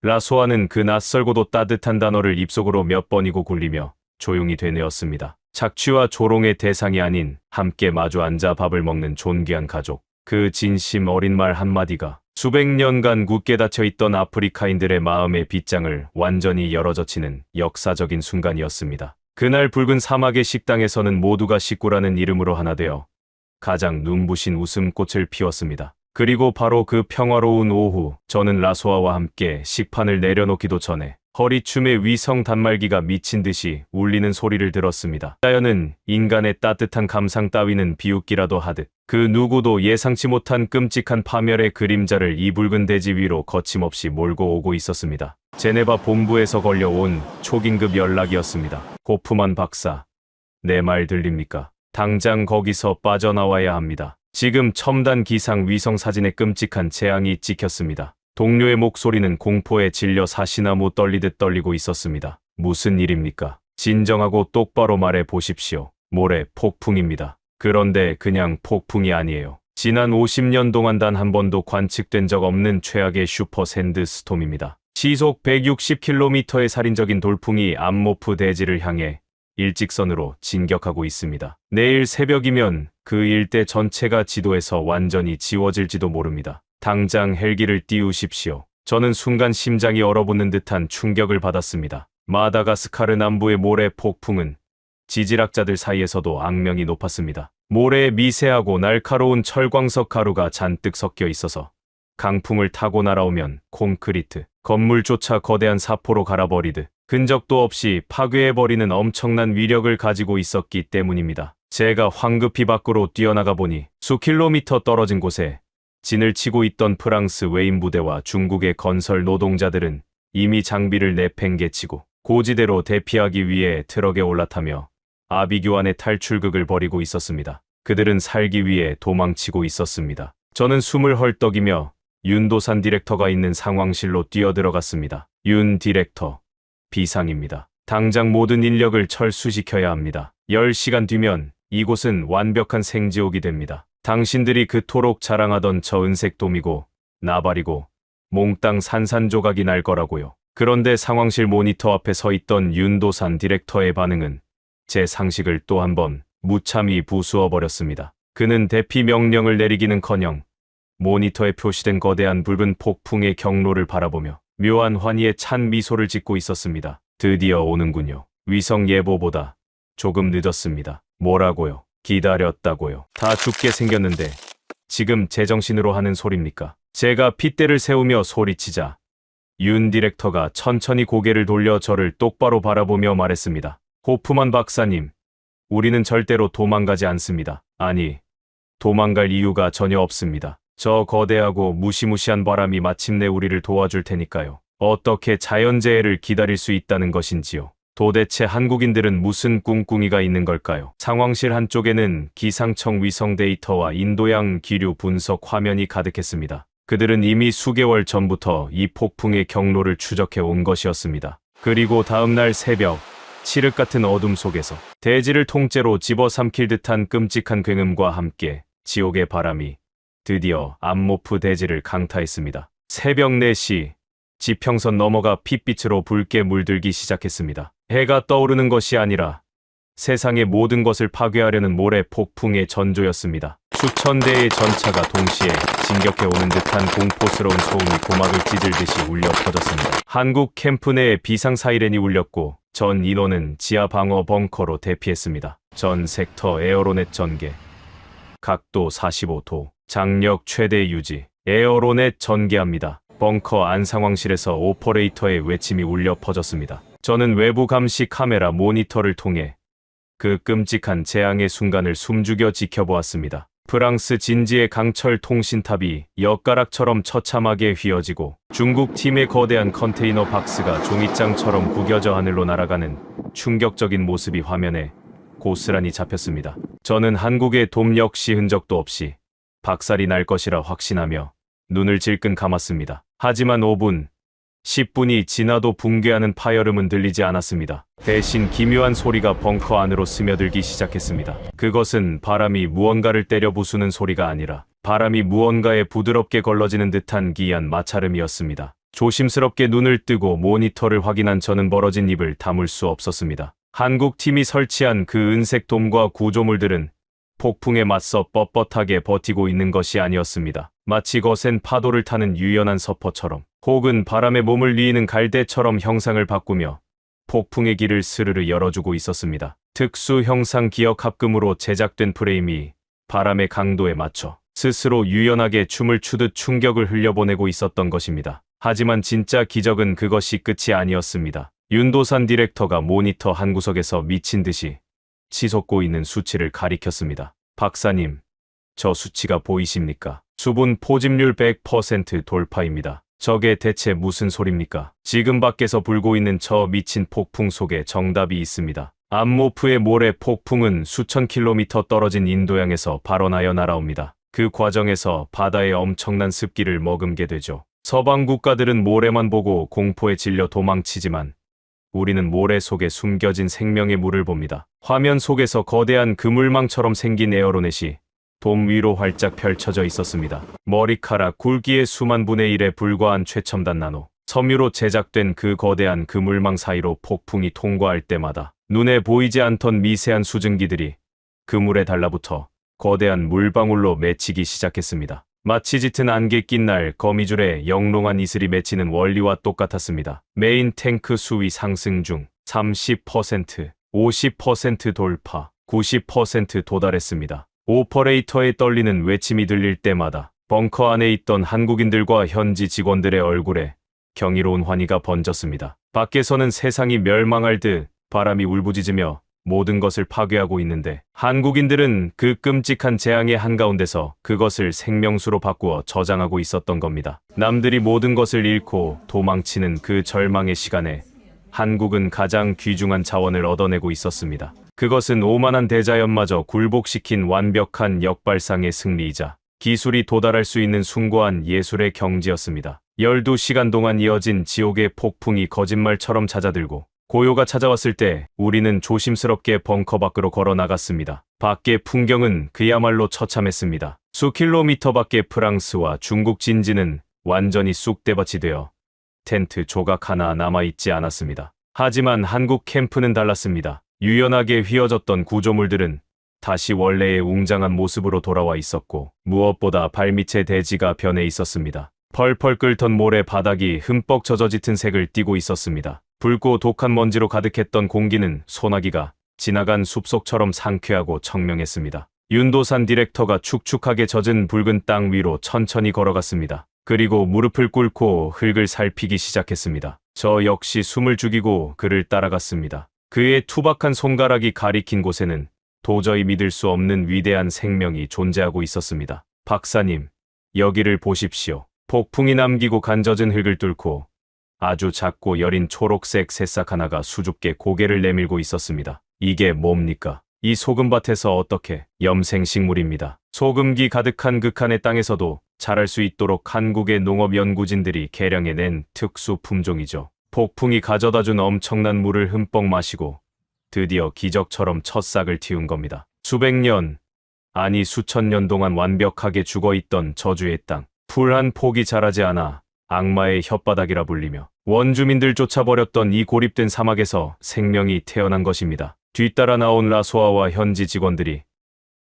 라소아는 그 낯설고도 따뜻한 단어를 입속으로 몇 번이고 굴리며 조용히 되뇌었습니다. 착취와 조롱의 대상이 아닌 함께 마주 앉아 밥을 먹는 존귀한 가족. 그 진심 어린 말 한마디가 수백 년간 굳게 닫혀있던 아프리카인들의 마음의 빗장을 완전히 열어젖히는 역사적인 순간이었습니다. 그날 붉은 사막의 식당에서는 모두가 식구라는 이름으로 하나 되어 가장 눈부신 웃음꽃을 피웠습니다. 그리고 바로 그 평화로운 오후, 저는 라소아와 함께 식판을 내려놓기도 전에 허리춤의 위성 단말기가 미친 듯이 울리는 소리를 들었습니다. 자연은 인간의 따뜻한 감상 따위는 비웃기라도 하듯 그 누구도 예상치 못한 끔찍한 파멸의 그림자를 이 붉은 대지 위로 거침없이 몰고 오고 있었습니다. 제네바 본부에서 걸려온 초긴급 연락이었습니다. 호프만 박사, 내 말 들립니까? 당장 거기서 빠져나와야 합니다. 지금 첨단 기상 위성 사진에 끔찍한 재앙이 찍혔습니다. 동료의 목소리는 공포에 질려 사시나무 떨리듯 떨리고 있었습니다. 무슨 일입니까? 진정하고 똑바로 말해 보십시오. 모래 폭풍입니다. 그런데 그냥 폭풍이 아니에요. 지난 50년 동안 단 한 번도 관측된 적 없는 최악의 슈퍼 샌드 스톰입니다. 시속 160km의 살인적인 돌풍이 암모프 대지를 향해 일직선으로 진격하고 있습니다. 내일 새벽이면 그 일대 전체가 지도에서 완전히 지워질지도 모릅니다. 당장 헬기를 띄우십시오. 저는 순간 심장이 얼어붙는 듯한 충격을 받았습니다. 마다가스카르 남부의 모래 폭풍은 지질학자들 사이에서도 악명이 높았습니다. 모래에 미세하고 날카로운 철광석 가루가 잔뜩 섞여 있어서 강풍을 타고 날아오면 콘크리트, 건물조차 거대한 사포로 갈아버리듯 흔적도 없이 파괴해버리는 엄청난 위력을 가지고 있었기 때문입니다. 제가 황급히 밖으로 뛰어나가 보니 수킬로미터 떨어진 곳에 진을 치고 있던 프랑스 외인 부대와 중국의 건설 노동자들은 이미 장비를 내팽개치고 고지대로 대피하기 위해 트럭에 올라타며 아비규환의 탈출극을 벌이고 있었습니다. 그들은 살기 위해 도망치고 있었습니다. 저는 숨을 헐떡이며 윤도산 디렉터가 있는 상황실로 뛰어들어갔습니다. 윤 디렉터, 비상입니다. 당장 모든 인력을 철수시켜야 합니다. 10시간 뒤면 이곳은 완벽한 생지옥이 됩니다. 당신들이 그토록 자랑하던 저 은색 돔이고 나발이고 몽땅 산산조각이 날 거라고요. 그런데 상황실 모니터 앞에 서 있던 윤도산 디렉터의 반응은 제 상식을 또 한 번 무참히 부수어 버렸습니다. 그는 대피 명령을 내리기는커녕 모니터에 표시된 거대한 붉은 폭풍의 경로를 바라보며 묘한 환희에 찬 미소를 짓고 있었습니다. 드디어 오는군요. 위성 예보보다 조금 늦었습니다. 뭐라고요? 기다렸다고요. 다 죽게 생겼는데 지금 제정신으로 하는 소리입니까? 제가 핏대를 세우며 소리치자 윤 디렉터가 천천히 고개를 돌려 저를 똑바로 바라보며 말했습니다. 호프만 박사님, 우리는 절대로 도망가지 않습니다. 아니, 도망갈 이유가 전혀 없습니다. 저 거대하고 무시무시한 바람이 마침내 우리를 도와줄 테니까요. 어떻게 자연재해를 기다릴 수 있다는 것인지요. 도대체 한국인들은 무슨 꿍꿍이가 있는 걸까요? 상황실 한쪽에는 기상청 위성 데이터와 인도양 기류 분석 화면이 가득했습니다. 그들은 이미 수개월 전부터 이 폭풍의 경로를 추적해 온 것이었습니다. 그리고 다음날 새벽, 칠흑 같은 어둠 속에서 대지를 통째로 집어삼킬 듯한 끔찍한 굉음과 함께 지옥의 바람이 드디어 암모프 대지를 강타했습니다. 새벽 4시, 지평선 넘어가 핏빛으로 붉게 물들기 시작했습니다. 해가 떠오르는 것이 아니라 세상의 모든 것을 파괴하려는 모래 폭풍의 전조였습니다. 수천 대의 전차가 동시에 진격해오는 듯한 공포스러운 소음이 고막을 찢을듯이 울려 퍼졌습니다. 한국 캠프 내에 비상 사이렌이 울렸고 전 인원은 지하 방어 벙커로 대피했습니다. 전 섹터 에어로넷 전개, 각도 45도, 장력 최대 유지, 에어로넷 전개합니다. 벙커 안 상황실에서 오퍼레이터의 외침이 울려 퍼졌습니다. 저는 외부 감시 카메라 모니터를 통해 그 끔찍한 재앙의 순간을 숨죽여 지켜보았습니다. 프랑스 진지의 강철 통신탑이 엿가락처럼 처참하게 휘어지고 중국 팀의 거대한 컨테이너 박스가 종이장처럼 구겨져 하늘로 날아가는 충격적인 모습이 화면에 고스란히 잡혔습니다. 저는 한국의 돔 역시 흔적도 없이 박살이 날 것이라 확신하며 눈을 질끈 감았습니다. 하지만 5분, 10분이 지나도 붕괴하는 파열음은 들리지 않았습니다. 대신 기묘한 소리가 벙커 안으로 스며들기 시작했습니다. 그것은 바람이 무언가를 때려 부수는 소리가 아니라 바람이 무언가에 부드럽게 걸러지는 듯한 기이한 마찰음이었습니다. 조심스럽게 눈을 뜨고 모니터를 확인한 저는 벌어진 입을 다물 수 없었습니다. 한국 팀이 설치한 그 은색 돔과 구조물들은 폭풍에 맞서 뻣뻣하게 버티고 있는 것이 아니었습니다. 마치 거센 파도를 타는 유연한 서퍼처럼 혹은 바람에 몸을 뉘는 갈대처럼 형상을 바꾸며 폭풍의 길을 스르르 열어주고 있었습니다. 특수 형상 기억 합금으로 제작된 프레임이 바람의 강도에 맞춰 스스로 유연하게 춤을 추듯 충격을 흘려보내고 있었던 것입니다. 하지만 진짜 기적은 그것이 끝이 아니었습니다. 윤도산 디렉터가 모니터 한 구석에서 미친 듯이 치솟고 있는 수치를 가리켰습니다. 박사님, 저 수치가 보이십니까? 수분 포집률 100% 돌파입니다. 저게 대체 무슨 소립니까? 지금 밖에서 불고 있는 저 미친 폭풍 속에 정답이 있습니다. 암모프의 모래 폭풍은 수천 킬로미터 떨어진 인도양에서 발원하여 날아옵니다. 그 과정에서 바다의 엄청난 습기를 머금게 되죠. 서방 국가들은 모래만 보고 공포에 질려 도망치지만 우리는 모래 속에 숨겨진 생명의 물을 봅니다. 화면 속에서 거대한 그물망처럼 생긴 에어로넷이 돔 위로 활짝 펼쳐져 있었습니다. 머리카락 굵기의 수만 분의 1에 불과한 최첨단 나노 섬유로 제작된 그 거대한 그물망 사이로 폭풍이 통과할 때마다 눈에 보이지 않던 미세한 수증기들이 그물에 달라붙어 거대한 물방울로 맺히기 시작했습니다. 마치 짙은 안개 낀 날 거미줄에 영롱한 이슬이 맺히는 원리와 똑같았습니다. 메인 탱크 수위 상승 중 30%, 50% 돌파, 90% 도달했습니다. 오퍼레이터에 떨리는 외침이 들릴 때마다 벙커 안에 있던 한국인들과 현지 직원들의 얼굴에 경이로운 환희가 번졌습니다. 밖에서는 세상이 멸망할 듯 바람이 울부짖으며 모든 것을 파괴하고 있는데 한국인들은 그 끔찍한 재앙의 한가운데서 그것을 생명수로 바꾸어 저장하고 있었던 겁니다. 남들이 모든 것을 잃고 도망치는 그 절망의 시간에 한국은 가장 귀중한 자원을 얻어내고 있었습니다. 그것은 오만한 대자연마저 굴복시킨 완벽한 역발상의 승리이자 기술이 도달할 수 있는 숭고한 예술의 경지였습니다. 12시간 동안 이어진 지옥의 폭풍이 거짓말처럼 잦아들고 고요가 찾아왔을 때 우리는 조심스럽게 벙커 밖으로 걸어 나갔습니다. 밖의 풍경은 그야말로 처참했습니다. 수킬로미터 밖의 프랑스와 중국 진지는 완전히 쑥대밭이 되어 텐트 조각 하나 남아있지 않았습니다. 하지만 한국 캠프는 달랐습니다. 유연하게 휘어졌던 구조물들은 다시 원래의 웅장한 모습으로 돌아와 있었고 무엇보다 발밑의 대지가 변해 있었습니다. 펄펄 끓던 모래 바닥이 흠뻑 젖어짙은 색을 띠고 있었습니다. 붉고 독한 먼지로 가득했던 공기는 소나기가 지나간 숲속처럼 상쾌하고 청명했습니다. 윤도산 디렉터가 축축하게 젖은 붉은 땅 위로 천천히 걸어갔습니다. 그리고 무릎을 꿇고 흙을 살피기 시작했습니다. 저 역시 숨을 죽이고 그를 따라갔습니다. 그의 투박한 손가락이 가리킨 곳에는 도저히 믿을 수 없는 위대한 생명이 존재하고 있었습니다. 박사님, 여기를 보십시오. 폭풍이 남기고 간젖은 흙을 뚫고 아주 작고 여린 초록색 새싹 하나가 수줍게 고개를 내밀고 있었습니다. 이게 뭡니까? 이 소금밭에서 어떻게? 염생식물입니다. 소금기 가득한 극한의 땅에서도 자랄 수 있도록 한국의 농업 연구진들이 개량해낸 특수 품종이죠. 폭풍이 가져다준 엄청난 물을 흠뻑 마시고 드디어 기적처럼 첫 싹을 틔운 겁니다. 수백 년, 아니 수천 년 동안 완벽하게 죽어있던 저주의 땅. 풀 한 폭이 자라지 않아 악마의 혓바닥이라 불리며 원주민들 쫓아버렸던 이 고립된 사막에서 생명이 태어난 것입니다. 뒤따라 나온 라소아와 현지 직원들이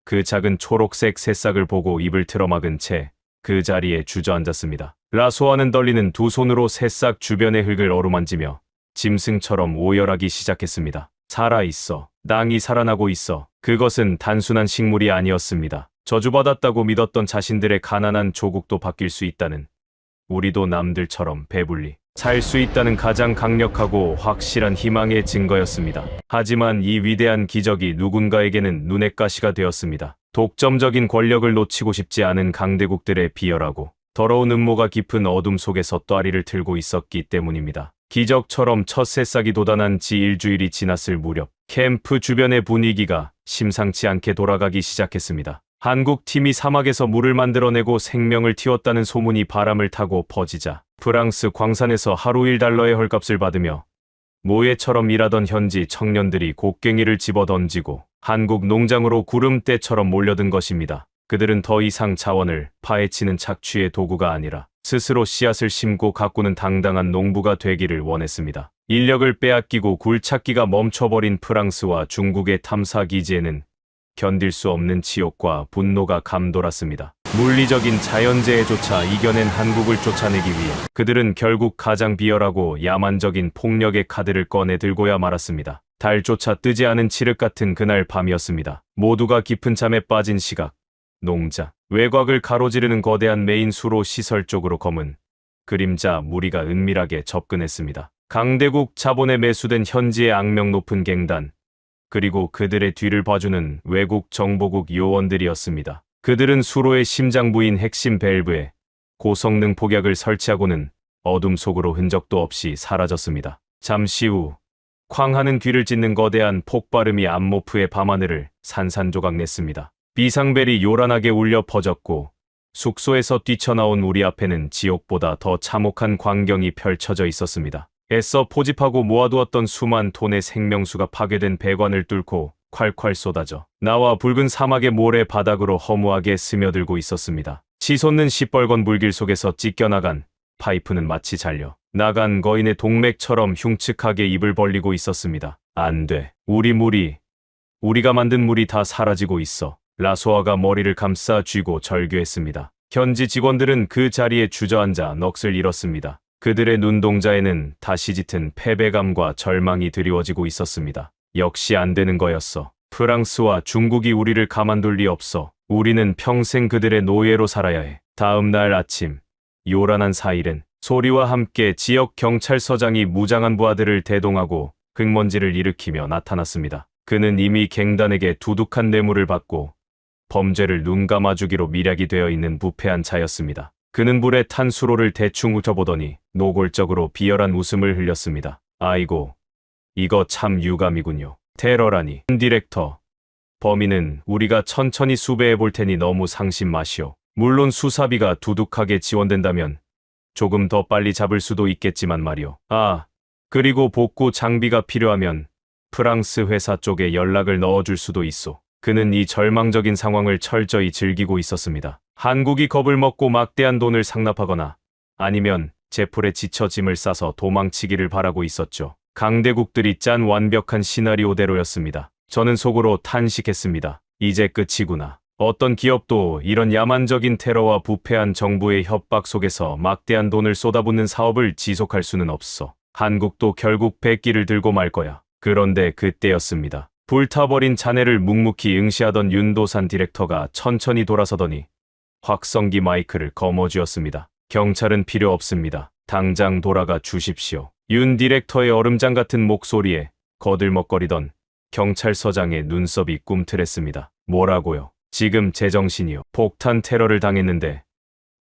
그 작은 초록색 새싹을 보고 입을 틀어막은 채 그 자리에 주저앉았습니다. 라소아는 떨리는 두 손으로 새싹 주변의 흙을 어루만지며 짐승처럼 오열하기 시작했습니다. 살아있어. 땅이 살아나고 있어. 그것은 단순한 식물이 아니었습니다. 저주받았다고 믿었던 자신들의 가난한 조국도 바뀔 수 있다는, 우리도 남들처럼 배불리 살 수 있다는 가장 강력하고 확실한 희망의 증거였습니다. 하지만 이 위대한 기적이 누군가에게는 눈의 가시가 되었습니다. 독점적인 권력을 놓치고 싶지 않은 강대국들의 비열하고 더러운 음모가 깊은 어둠 속에서 또아리를 틀고 있었기 때문입니다. 기적처럼 첫 새싹이 돋아난 지 일주일이 지났을 무렵 캠프 주변의 분위기가 심상치 않게 돌아가기 시작했습니다. 한국 팀이 사막에서 물을 만들어내고 생명을 틔웠다는 소문이 바람을 타고 퍼지자 프랑스 광산에서 하루 1달러의 헐값을 받으며 모예처럼 일하던 현지 청년들이 곡괭이를 집어던지고 한국 농장으로 구름대처럼 몰려든 것입니다. 그들은 더 이상 자원을 파헤치는 착취의 도구가 아니라 스스로 씨앗을 심고 가꾸는 당당한 농부가 되기를 원했습니다. 인력을 빼앗기고 굴착기가 멈춰버린 프랑스와 중국의 탐사기지에는 견딜 수 없는 치욕과 분노가 감돌았습니다. 물리적인 자연재해조차 이겨낸 한국을 쫓아내기 위해 그들은 결국 가장 비열하고 야만적인 폭력의 카드를 꺼내 들고야 말았습니다. 달조차 뜨지 않은 칠흑 같은 그날 밤이었습니다. 모두가 깊은 잠에 빠진 시각, 농자, 외곽을 가로지르는 거대한 메인 수로 시설 쪽으로 검은 그림자 무리가 은밀하게 접근했습니다. 강대국 자본에 매수된 현지의 악명 높은 갱단, 그리고 그들의 뒤를 봐주는 외국 정보국 요원들이었습니다. 그들은 수로의 심장부인 핵심 밸브에 고성능 폭약을 설치하고는 어둠 속으로 흔적도 없이 사라졌습니다. 잠시 후 쾅 하는 귀를 찢는 거대한 폭발음이 암모프의 밤하늘을 산산조각 냈습니다. 비상벨이 요란하게 울려 퍼졌고 숙소에서 뛰쳐나온 우리 앞에는 지옥보다 더 참혹한 광경이 펼쳐져 있었습니다. 애써 포집하고 모아두었던 수만 톤의 생명수가 파괴된 배관을 뚫고 콸콸 쏟아져 나와 붉은 사막의 모래 바닥으로 허무하게 스며들고 있었습니다. 치솟는 시뻘건 물길 속에서 찢겨나간 파이프는 마치 잘려 나간 거인의 동맥처럼 흉측하게 입을 벌리고 있었습니다. 안 돼. 우리가 만든 물이 다 사라지고 있어. 라소아가 머리를 감싸 쥐고 절규했습니다. 현지 직원들은 그 자리에 주저앉아 넋을 잃었습니다. 그들의 눈동자에는 다시 짙은 패배감과 절망이 드리워지고 있었습니다. 역시 안 되는 거였어. 프랑스와 중국이 우리를 가만둘 리 없어. 우리는 평생 그들의 노예로 살아야 해. 다음 날 아침, 요란한 사이렌 소리와 함께 지역 경찰서장이 무장한 부하들을 대동하고 흙먼지를 일으키며 나타났습니다. 그는 이미 갱단에게 두둑한 뇌물을 받고 범죄를 눈감아주기로 미략이 되어 있는 부패한 자였습니다. 그는 불에 탄 수로를 대충 훑어보더니 노골적으로 비열한 웃음을 흘렸습니다. 아이고, 이거 참 유감이군요. 테러라니. 디렉터, 범인은 우리가 천천히 수배해 볼 테니 너무 상심 마시오. 물론 수사비가 두둑하게 지원된다면 조금 더 빨리 잡을 수도 있겠지만 말이오. 아, 그리고 복구 장비가 필요하면 프랑스 회사 쪽에 연락을 넣어줄 수도 있소. 그는 이 절망적인 상황을 철저히 즐기고 있었습니다. 한국이 겁을 먹고 막대한 돈을 상납하거나 아니면 제풀에 지쳐 짐을 싸서 도망치기를 바라고 있었죠. 강대국들이 짠 완벽한 시나리오대로였습니다. 저는 속으로 탄식했습니다. 이제 끝이구나. 어떤 기업도 이런 야만적인 테러와 부패한 정부의 협박 속에서 막대한 돈을 쏟아붓는 사업을 지속할 수는 없어. 한국도 결국 백기를 들고 말 거야. 그런데 그때였습니다. 불타버린 자네를 묵묵히 응시하던 윤도산 디렉터가 천천히 돌아서더니 확성기 마이크를 거머쥐었습니다. 경찰은 필요 없습니다. 당장 돌아가 주십시오. 윤 디렉터의 얼음장 같은 목소리에 거들먹거리던 경찰서장의 눈썹이 꿈틀했습니다. 뭐라고요? 지금 제정신이요. 폭탄 테러를 당했는데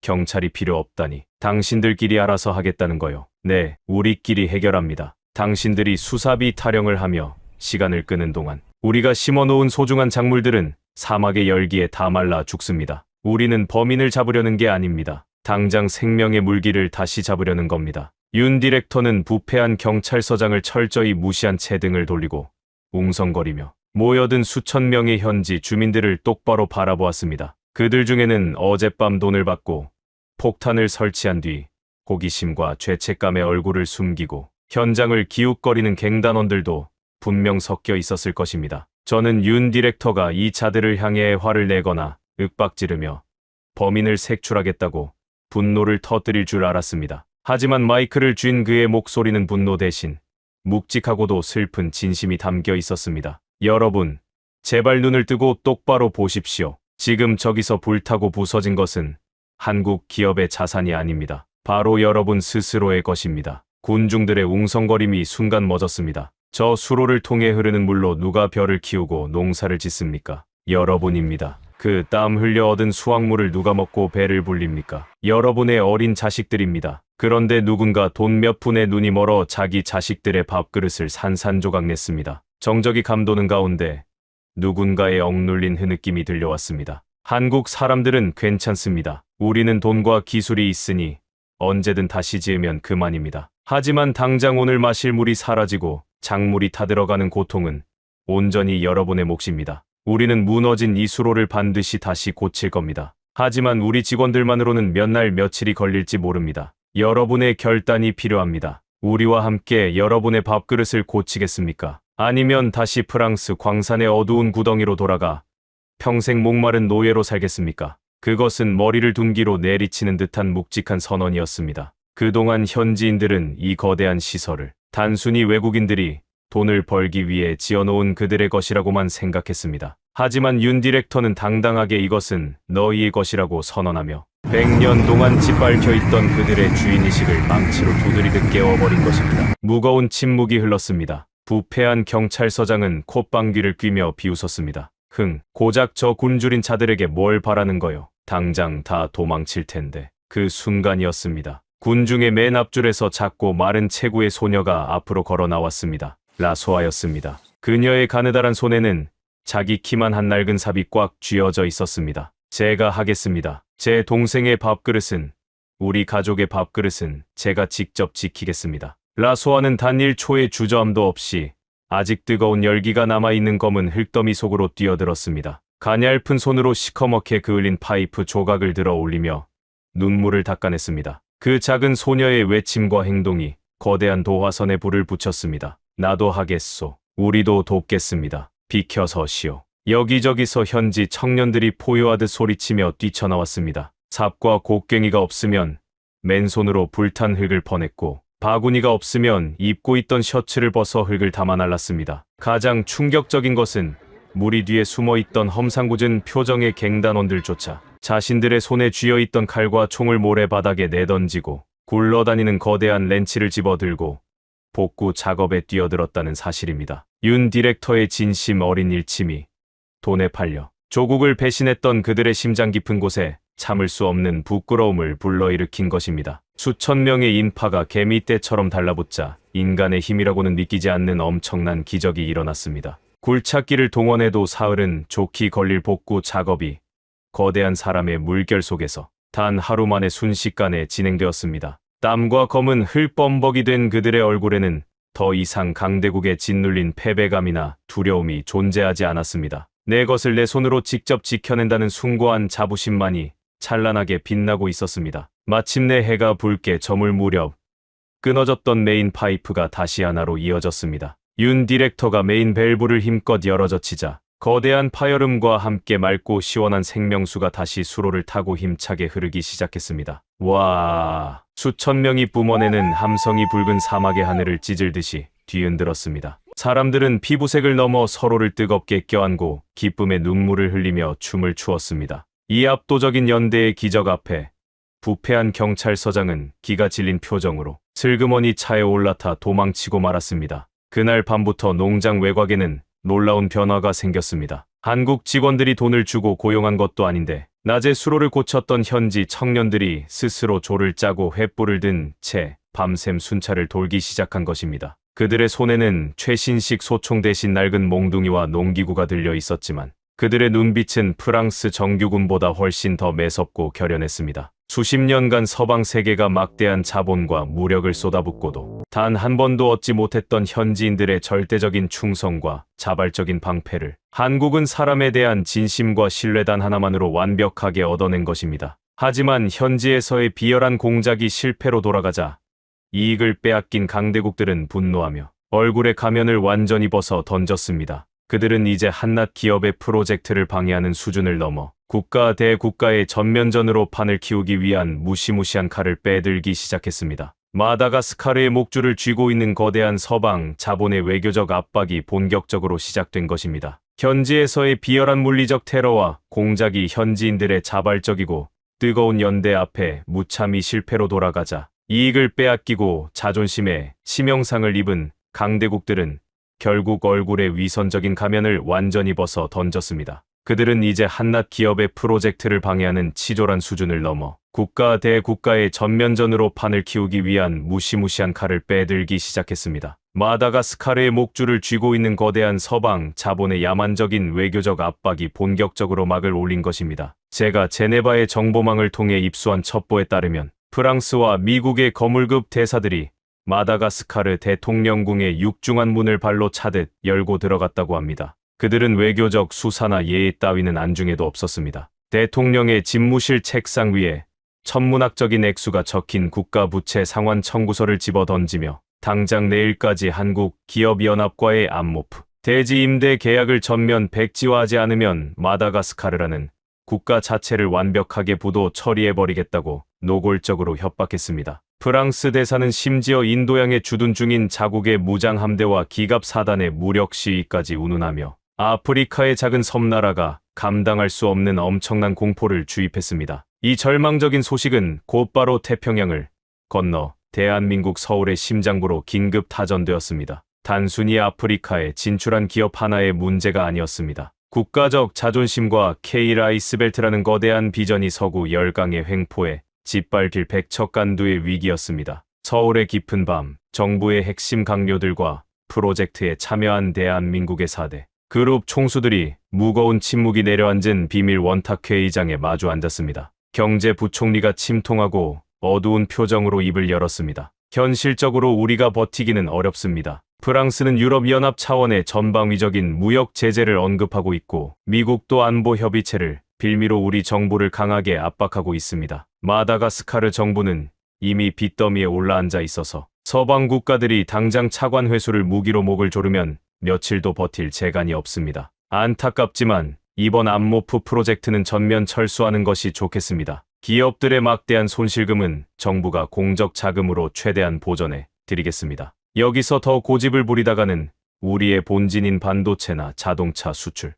경찰이 필요 없다니. 당신들끼리 알아서 하겠다는 거요. 네, 우리끼리 해결합니다. 당신들이 수사비 타령을 하며 시간을 끄는 동안 우리가 심어놓은 소중한 작물들은 사막의 열기에 다 말라 죽습니다. 우리는 범인을 잡으려는 게 아닙니다. 당장 생명의 물기를 다시 잡으려는 겁니다. 윤 디렉터는 부패한 경찰서장을 철저히 무시한 채 등을 돌리고 웅성거리며 모여든 수천 명의 현지 주민들을 똑바로 바라보았습니다. 그들 중에는 어젯밤 돈을 받고 폭탄을 설치한 뒤 호기심과 죄책감에 얼굴을 숨기고 현장을 기웃거리는 갱단원들도 분명 섞여 있었을 것입니다. 저는 윤 디렉터가 이 자들을 향해 화를 내거나 윽박지르며 범인을 색출하겠다고 분노를 터뜨릴 줄 알았습니다. 하지만 마이크를 쥔 그의 목소리는 분노 대신 묵직하고도 슬픈 진심이 담겨 있었습니다. 여러분, 제발 눈을 뜨고 똑바로 보십시오. 지금 저기서 불타고 부서진 것은 한국 기업의 자산이 아닙니다. 바로 여러분 스스로의 것입니다. 군중들의 웅성거림이 순간 멎었습니다. 저 수로를 통해 흐르는 물로 누가 벼를 키우고 농사를 짓습니까? 여러분입니다. 그 땀 흘려 얻은 수확물을 누가 먹고 배를 불립니까? 여러분의 어린 자식들입니다. 그런데 누군가 돈 몇 푼에 눈이 멀어 자기 자식들의 밥그릇을 산산조각 냈습니다. 정적이 감도는 가운데 누군가의 억눌린 흐느낌이 들려왔습니다. 한국 사람들은 괜찮습니다. 우리는 돈과 기술이 있으니 언제든 다시 지으면 그만입니다. 하지만 당장 오늘 마실 물이 사라지고 작물이 타들어가는 고통은 온전히 여러분의 몫입니다. 우리는 무너진 이 수로를 반드시 다시 고칠 겁니다. 하지만 우리 직원들만으로는 몇 날 며칠이 걸릴지 모릅니다. 여러분의 결단이 필요합니다. 우리와 함께 여러분의 밥그릇을 고치겠습니까? 아니면 다시 프랑스 광산의 어두운 구덩이로 돌아가 평생 목마른 노예로 살겠습니까? 그것은 머리를 둔기로 내리치는 듯한 묵직한 선언이었습니다. 그동안 현지인들은 이 거대한 시설을 단순히 외국인들이 돈을 벌기 위해 지어놓은 그들의 것이라고만 생각했습니다. 하지만 윤 디렉터는 당당하게 이것은 너희의 것이라고 선언하며 100년 동안 짓밟혀 있던 그들의 주인의식을 망치로 두드리듯 깨워버린 것입니다. 무거운 침묵이 흘렀습니다. 부패한 경찰서장은 콧방귀를 뀌며 비웃었습니다. 고작 저 굶주린 자들에게 뭘 바라는 거요? 당장 다 도망칠 텐데. 그 순간이었습니다. 군중의 맨 앞줄에서 작고 마른 체구의 소녀가 앞으로 걸어 나왔습니다. 라소아였습니다. 그녀의 가느다란 손에는 자기 키만 한 낡은 삽이 꽉 쥐어져 있었습니다. 제가 하겠습니다. 제 동생의 밥그릇은, 우리 가족의 밥그릇은 제가 직접 지키겠습니다. 라소아는 단 1초의 주저함도 없이 아직 뜨거운 열기가 남아있는 검은 흙더미 속으로 뛰어들었습니다. 가냘픈 손으로 시커멓게 그을린 파이프 조각을 들어 올리며 눈물을 닦아냈습니다. 그 작은 소녀의 외침과 행동이 거대한 도화선에 불을 붙였습니다. 나도 하겠소. 우리도 돕겠습니다. 비켜서시오. 여기저기서 현지 청년들이 포효하듯 소리치며 뛰쳐나왔습니다. 삽과 곡괭이가 없으면 맨손으로 불탄 흙을 퍼냈고 바구니가 없으면 입고 있던 셔츠를 벗어 흙을 담아 날랐습니다. 가장 충격적인 것은 무리 뒤에 숨어있던 험상궂은 표정의 갱단원들조차 자신들의 손에 쥐어있던 칼과 총을 모래바닥에 내던지고 굴러다니는 거대한 렌치를 집어들고 복구 작업에 뛰어들었다는 사실입니다. 윤 디렉터의 진심 어린 일침이 돈에 팔려 조국을 배신했던 그들의 심장 깊은 곳에 참을 수 없는 부끄러움을 불러일으킨 것입니다. 수천 명의 인파가 개미떼처럼 달라붙자 인간의 힘이라고는 믿기지 않는 엄청난 기적이 일어났습니다. 굴착기를 동원해도 사흘은 좋게 걸릴 복구 작업이 거대한 사람의 물결 속에서 단 하루 만에 순식간에 진행되었습니다. 땀과 검은 흙범벅이 된 그들의 얼굴에는 더 이상 강대국에 짓눌린 패배감이나 두려움이 존재하지 않았습니다. 내 것을 내 손으로 직접 지켜낸다는 숭고한 자부심만이 찬란하게 빛나고 있었습니다. 마침내 해가 붉게 저물 무렵 끊어졌던 메인 파이프가 다시 하나로 이어졌습니다. 윤 디렉터가 메인 밸브를 힘껏 열어젖히자 거대한 파열음과 함께 맑고 시원한 생명수가 다시 수로를 타고 힘차게 흐르기 시작했습니다. 와, 수천 명이 뿜어내는 함성이 붉은 사막의 하늘을 찢을듯이 뒤흔들었습니다. 사람들은 피부색을 넘어 서로를 뜨겁게 껴안고 기쁨의 눈물을 흘리며 춤을 추었습니다. 이 압도적인 연대의 기적 앞에 부패한 경찰서장은 기가 질린 표정으로 슬그머니 차에 올라타 도망치고 말았습니다. 그날 밤부터 농장 외곽에는 놀라운 변화가 생겼습니다. 한국 직원들이 돈을 주고 고용한 것도 아닌데 낮에 수로를 고쳤던 현지 청년들이 스스로 조를 짜고 횃불을 든 채 밤샘 순찰을 돌기 시작한 것입니다. 그들의 손에는 최신식 소총 대신 낡은 몽둥이와 농기구가 들려 있었지만 그들의 눈빛은 프랑스 정규군보다 훨씬 더 매섭고 결연했습니다. 수십 년간 서방 세계가 막대한 자본과 무력을 쏟아붓고도 단 한 번도 얻지 못했던 현지인들의 절대적인 충성과 자발적인 방패를 한국은 사람에 대한 진심과 신뢰 단 하나만으로 완벽하게 얻어낸 것입니다. 하지만 현지에서의 비열한 공작이 실패로 돌아가자 이익을 빼앗긴 강대국들은 분노하며 얼굴에 가면을 완전히 벗어 던졌습니다. 그들은 이제 한낱 기업의 프로젝트를 방해하는 수준을 넘어 국가 대 국가의 전면전으로 판을 키우기 위한 무시무시한 칼을 빼들기 시작했습니다. 마다가스카르의 목줄을 쥐고 있는 거대한 서방 자본의 외교적 압박이 본격적으로 시작된 것입니다. 현지에서의 비열한 물리적 테러와 공작이 현지인들의 자발적이고 뜨거운 연대 앞에 무참히 실패로 돌아가자 이익을 빼앗기고 자존심에 치명상을 입은 강대국들은 결국 얼굴에 위선적인 가면을 완전히 벗어 던졌습니다. 그들은 이제 한낱 기업의 프로젝트를 방해하는 치졸한 수준을 넘어 국가 대 국가의 전면전으로 판을 키우기 위한 무시무시한 칼을 빼들기 시작했습니다. 마다가스카르의 목줄을 쥐고 있는 거대한 서방 자본의 야만적인 외교적 압박이 본격적으로 막을 올린 것입니다. 제가 제네바의 정보망을 통해 입수한 첩보에 따르면 프랑스와 미국의 거물급 대사들이 마다가스카르 대통령궁의 육중한 문을 발로 차듯 열고 들어갔다고 합니다. 그들은 외교적 수사나 예의 따위는 안중에도 없었습니다. 대통령의 집무실 책상 위에 천문학적인 액수가 적힌 국가부채 상환 청구서를 집어 던지며 당장 내일까지 한국기업연합과의 암모프, 대지 임대 계약을 전면 백지화하지 않으면 마다가스카르라는 국가 자체를 완벽하게 부도 처리해버리겠다고 노골적으로 협박했습니다. 프랑스 대사는 심지어 인도양에 주둔 중인 자국의 무장함대와 기갑사단의 무력 시위까지 운운하며 아프리카의 작은 섬나라가 감당할 수 없는 엄청난 공포를 주입했습니다. 이 절망적인 소식은 곧바로 태평양을 건너 대한민국 서울의 심장부로 긴급 타전되었습니다. 단순히 아프리카에 진출한 기업 하나의 문제가 아니었습니다. 국가적 자존심과 K-라이스벨트라는 거대한 비전이 서구 열강의 횡포에 짓밟힐 백척간두의 위기였습니다. 서울의 깊은 밤, 정부의 핵심 강요들과 프로젝트에 참여한 대한민국의 4대 그룹 총수들이 무거운 침묵이 내려앉은 비밀 원탁회의장에 마주 앉았습니다. 경제부총리가 침통하고 어두운 표정으로 입을 열었습니다. 현실적으로 우리가 버티기는 어렵습니다. 프랑스는 유럽연합 차원의 전방위적인 무역 제재를 언급하고 있고 미국도 안보협의체를 빌미로 우리 정부를 강하게 압박하고 있습니다. 마다가스카르 정부는 이미 빚더미에 올라앉아 있어서 서방 국가들이 당장 차관 회수를 무기로 목을 조르면 며칠도 버틸 재간이 없습니다. 안타깝지만 이번 암모프 프로젝트는 전면 철수하는 것이 좋겠습니다. 기업들의 막대한 손실금은 정부가 공적 자금으로 최대한 보전해 드리겠습니다. 여기서 더 고집을 부리다가는 우리의 본진인 반도체나 자동차 수출,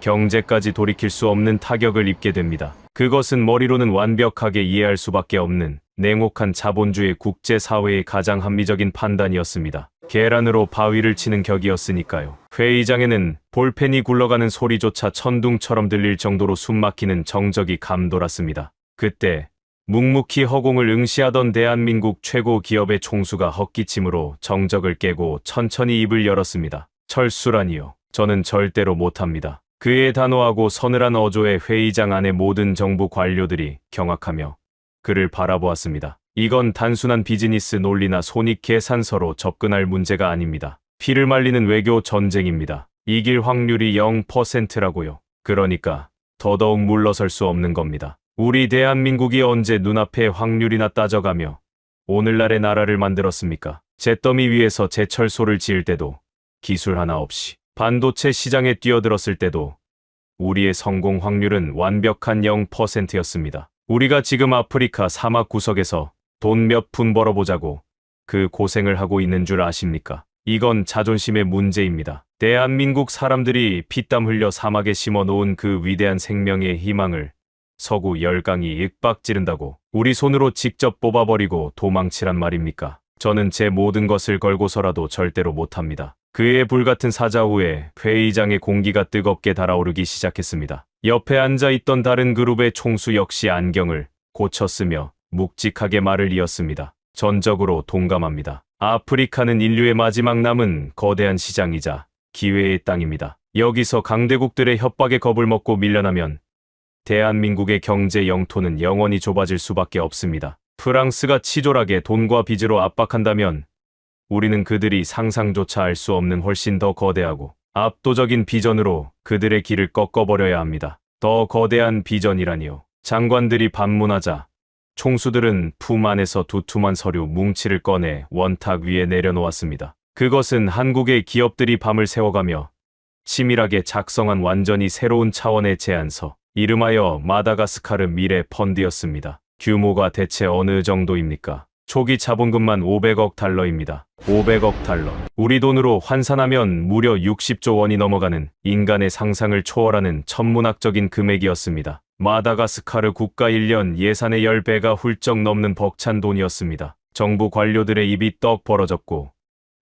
경제까지 돌이킬 수 없는 타격을 입게 됩니다. 그것은 머리로는 완벽하게 이해할 수밖에 없는 냉혹한 자본주의 국제사회의 가장 합리적인 판단이었습니다. 계란으로 바위를 치는 격이었으니까요. 회의장에는 볼펜이 굴러가는 소리조차 천둥처럼 들릴 정도로 숨막히는 정적이 감돌았습니다. 그때 묵묵히 허공을 응시하던 대한민국 최고 기업의 총수가 헛기침으로 정적을 깨고 천천히 입을 열었습니다. 철수라니요. 저는 절대로 못합니다. 그의 단호하고 서늘한 어조에 회의장 안의 모든 정부 관료들이 경악하며 그를 바라보았습니다. 이건 단순한 비즈니스 논리나 손익 계산서로 접근할 문제가 아닙니다. 피를 말리는 외교 전쟁입니다. 이길 확률이 0%라고요. 그러니까 더더욱 물러설 수 없는 겁니다. 우리 대한민국이 언제 눈앞에 확률이나 따져가며 오늘날의 나라를 만들었습니까? 잿더미 위에서 제철소를 지을 때도 기술 하나 없이 반도체 시장에 뛰어들었을 때도 우리의 성공 확률은 완벽한 0%였습니다. 우리가 지금 아프리카 사막 구석에서 돈 몇 푼 벌어보자고 그 고생을 하고 있는 줄 아십니까? 이건 자존심의 문제입니다. 대한민국 사람들이 피땀 흘려 사막에 심어 놓은 그 위대한 생명의 희망을 서구 열강이 윽박지른다고 우리 손으로 직접 뽑아버리고 도망치란 말입니까? 저는 제 모든 것을 걸고서라도 절대로 못합니다. 그의 불같은 사자 후에 회의장의 공기가 뜨겁게 달아오르기 시작했습니다. 옆에 앉아있던 다른 그룹의 총수 역시 안경을 고쳤으며 묵직하게 말을 이었습니다. 전적으로 동감합니다. 아프리카는 인류의 마지막 남은 거대한 시장이자 기회의 땅입니다. 여기서 강대국들의 협박에 겁을 먹고 밀려나면 대한민국의 경제 영토는 영원히 좁아질 수밖에 없습니다. 프랑스가 치졸하게 돈과 빚으로 압박한다면 우리는 그들이 상상조차 할 수 없는 훨씬 더 거대하고 압도적인 비전으로 그들의 길을 꺾어버려야 합니다. 더 거대한 비전이라니요. 장관들이 반문하자 총수들은 품 안에서 두툼한 서류 뭉치를 꺼내 원탁 위에 내려놓았습니다. 그것은 한국의 기업들이 밤을 새워가며 치밀하게 작성한 완전히 새로운 차원의 제안서, 이름하여 마다가스카르 미래 펀드였습니다. 규모가 대체 어느 정도입니까? 초기 자본금만 500억 달러입니다. 500억 달러. 우리 돈으로 환산하면 무려 60조 원이 넘어가는 인간의 상상을 초월하는 천문학적인 금액이었습니다. 마다가스카르 국가 1년 예산의 10배가 훌쩍 넘는 벅찬 돈이었습니다. 정부 관료들의 입이 떡 벌어졌고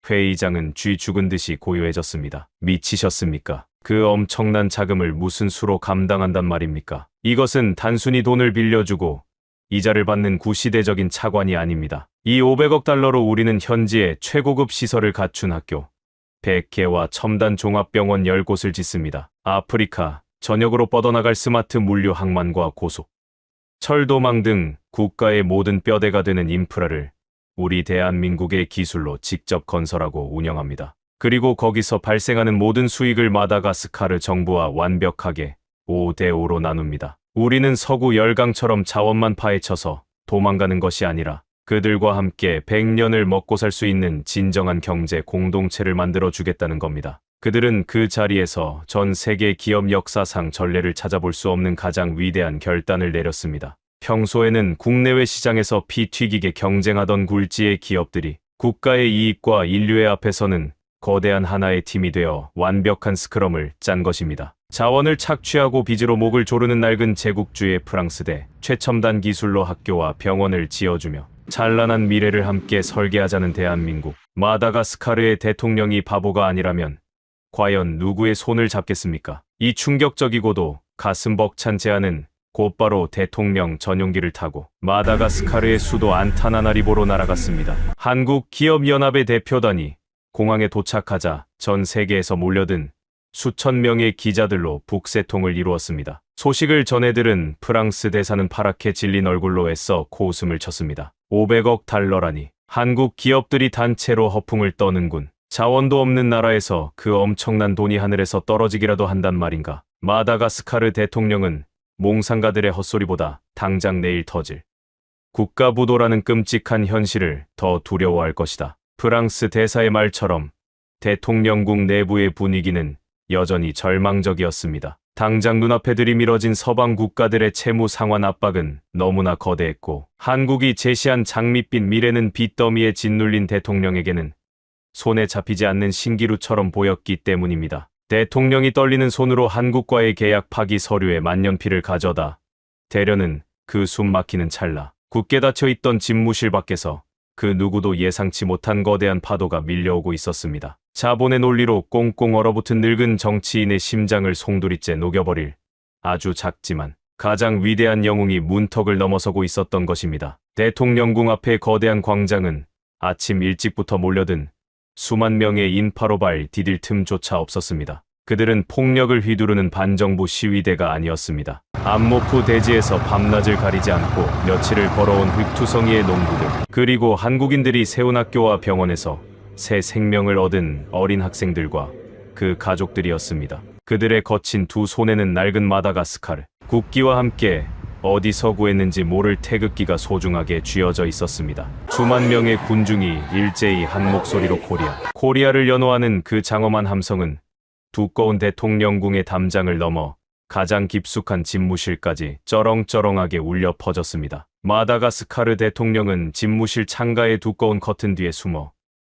회의장은 쥐 죽은 듯이 고요해졌습니다. 미치셨습니까? 그 엄청난 자금을 무슨 수로 감당한단 말입니까? 이것은 단순히 돈을 빌려주고 이자를 받는 구시대적인 차관이 아닙니다. 이 500억 달러로 우리는 현지에 최고급 시설을 갖춘 학교 100개와 첨단 종합병원 10곳을 짓습니다. 아프리카 전역으로 뻗어나갈 스마트 물류 항만과 고속, 철도망 등 국가의 모든 뼈대가 되는 인프라를 우리 대한민국의 기술로 직접 건설하고 운영합니다. 그리고 거기서 발생하는 모든 수익을 마다가스카르 정부와 완벽하게 5대5로 나눕니다. 우리는 서구 열강처럼 자원만 파헤쳐서 도망가는 것이 아니라 그들과 함께 100년을 먹고 살 수 있는 진정한 경제 공동체를 만들어 주겠다는 겁니다. 그들은 그 자리에서 전 세계 기업 역사상 전례를 찾아볼 수 없는 가장 위대한 결단을 내렸습니다. 평소에는 국내외 시장에서 피 튀기게 경쟁하던 굴지의 기업들이 국가의 이익과 인류의 앞에서는 거대한 하나의 팀이 되어 완벽한 스크럼을 짠 것입니다. 자원을 착취하고 빚으로 목을 조르는 낡은 제국주의 프랑스대 최첨단 기술로 학교와 병원을 지어주며 찬란한 미래를 함께 설계하자는 대한민국. 마다가스카르의 대통령이 바보가 아니라면 과연 누구의 손을 잡겠습니까? 이 충격적이고도 가슴 벅찬 제안은 곧바로 대통령 전용기를 타고 마다가스카르의 수도 안타나나리보로 날아갔습니다. 한국기업연합의 대표단이 공항에 도착하자 전 세계에서 몰려든 수천 명의 기자들로 북새통을 이루었습니다. 소식을 전해들은 프랑스 대사는 파랗게 질린 얼굴로 애써 코웃음을 쳤습니다. 500억 달러라니. 한국 기업들이 단체로 허풍을 떠는군. 자원도 없는 나라에서 그 엄청난 돈이 하늘에서 떨어지기라도 한단 말인가. 마다가스카르 대통령은 몽상가들의 헛소리보다 당장 내일 터질 국가부도라는 끔찍한 현실을 더 두려워할 것이다. 프랑스 대사의 말처럼 대통령국 내부의 분위기는 여전히 절망적이었습니다. 당장 눈앞에 들이밀어진 서방 국가들의 채무 상환 압박은 너무나 거대했고 한국이 제시한 장밋빛 미래는 빚더미에 짓눌린 대통령에게는 손에 잡히지 않는 신기루처럼 보였기 때문입니다. 대통령이 떨리는 손으로 한국과의 계약 파기 서류에 만년필을 가져다 대려는 그 숨 막히는 찰나 굳게 닫혀있던 집무실 밖에서 그 누구도 예상치 못한 거대한 파도가 밀려오고 있었습니다. 자본의 논리로 꽁꽁 얼어붙은 늙은 정치인의 심장을 송두리째 녹여버릴 아주 작지만 가장 위대한 영웅이 문턱을 넘어서고 있었던 것입니다. 대통령궁 앞의 거대한 광장은 아침 일찍부터 몰려든 수만 명의 인파로 발 디딜 틈조차 없었습니다. 그들은 폭력을 휘두르는 반정부 시위대가 아니었습니다. 안모프 대지에서 밤낮을 가리지 않고 며칠을 걸어온 흙투성이의 농부들, 그리고 한국인들이 세운 학교와 병원에서 새 생명을 얻은 어린 학생들과 그 가족들이었습니다. 그들의 거친 두 손에는 낡은 마다가스카르 국기와 함께 어디서 구했는지 모를 태극기가 소중하게 쥐어져 있었습니다. 수만 명의 군중이 일제히 한 목소리로 코리아를 연호하는 그 장엄한 함성은 두꺼운 대통령궁의 담장을 넘어 가장 깊숙한 집무실까지 쩌렁쩌렁하게 울려 퍼졌습니다. 마다가스카르 대통령은 집무실 창가의 두꺼운 커튼 뒤에 숨어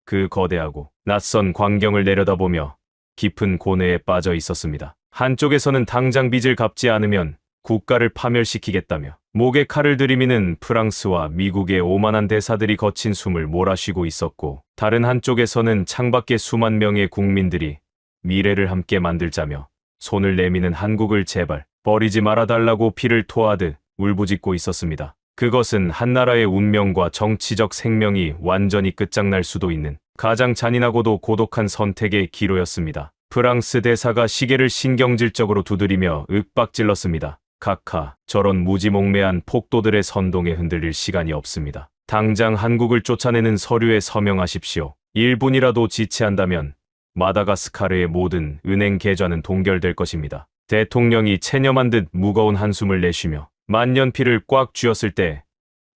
그 거대하고 낯선 광경을 내려다보며 깊은 고뇌에 빠져 있었습니다. 한쪽에서는 당장 빚을 갚지 않으면 국가를 파멸시키겠다며 목에 칼을 들이미는 프랑스와 미국의 오만한 대사들이 거친 숨을 몰아쉬고 있었고, 다른 한쪽에서는 창밖에 수만 명의 국민들이 미래를 함께 만들자며 손을 내미는 한국을 제발 버리지 말아달라고 피를 토하듯 울부짖고 있었습니다. 그것은 한나라의 운명과 정치적 생명이 완전히 끝장날 수도 있는 가장 잔인하고도 고독한 선택의 기로였습니다. 프랑스 대사가 시계를 신경질적으로 두드리며 윽박질렀습니다. 카카, 저런 무지몽매한 폭도들의 선동에 흔들릴 시간이 없습니다. 당장 한국을 쫓아내는 서류에 서명하십시오. 1분이라도 지체한다면 마다가스카르의 모든 은행 계좌는 동결될 것입니다. 대통령이 체념한 듯 무거운 한숨을 내쉬며 만년필을 꽉 쥐었을 때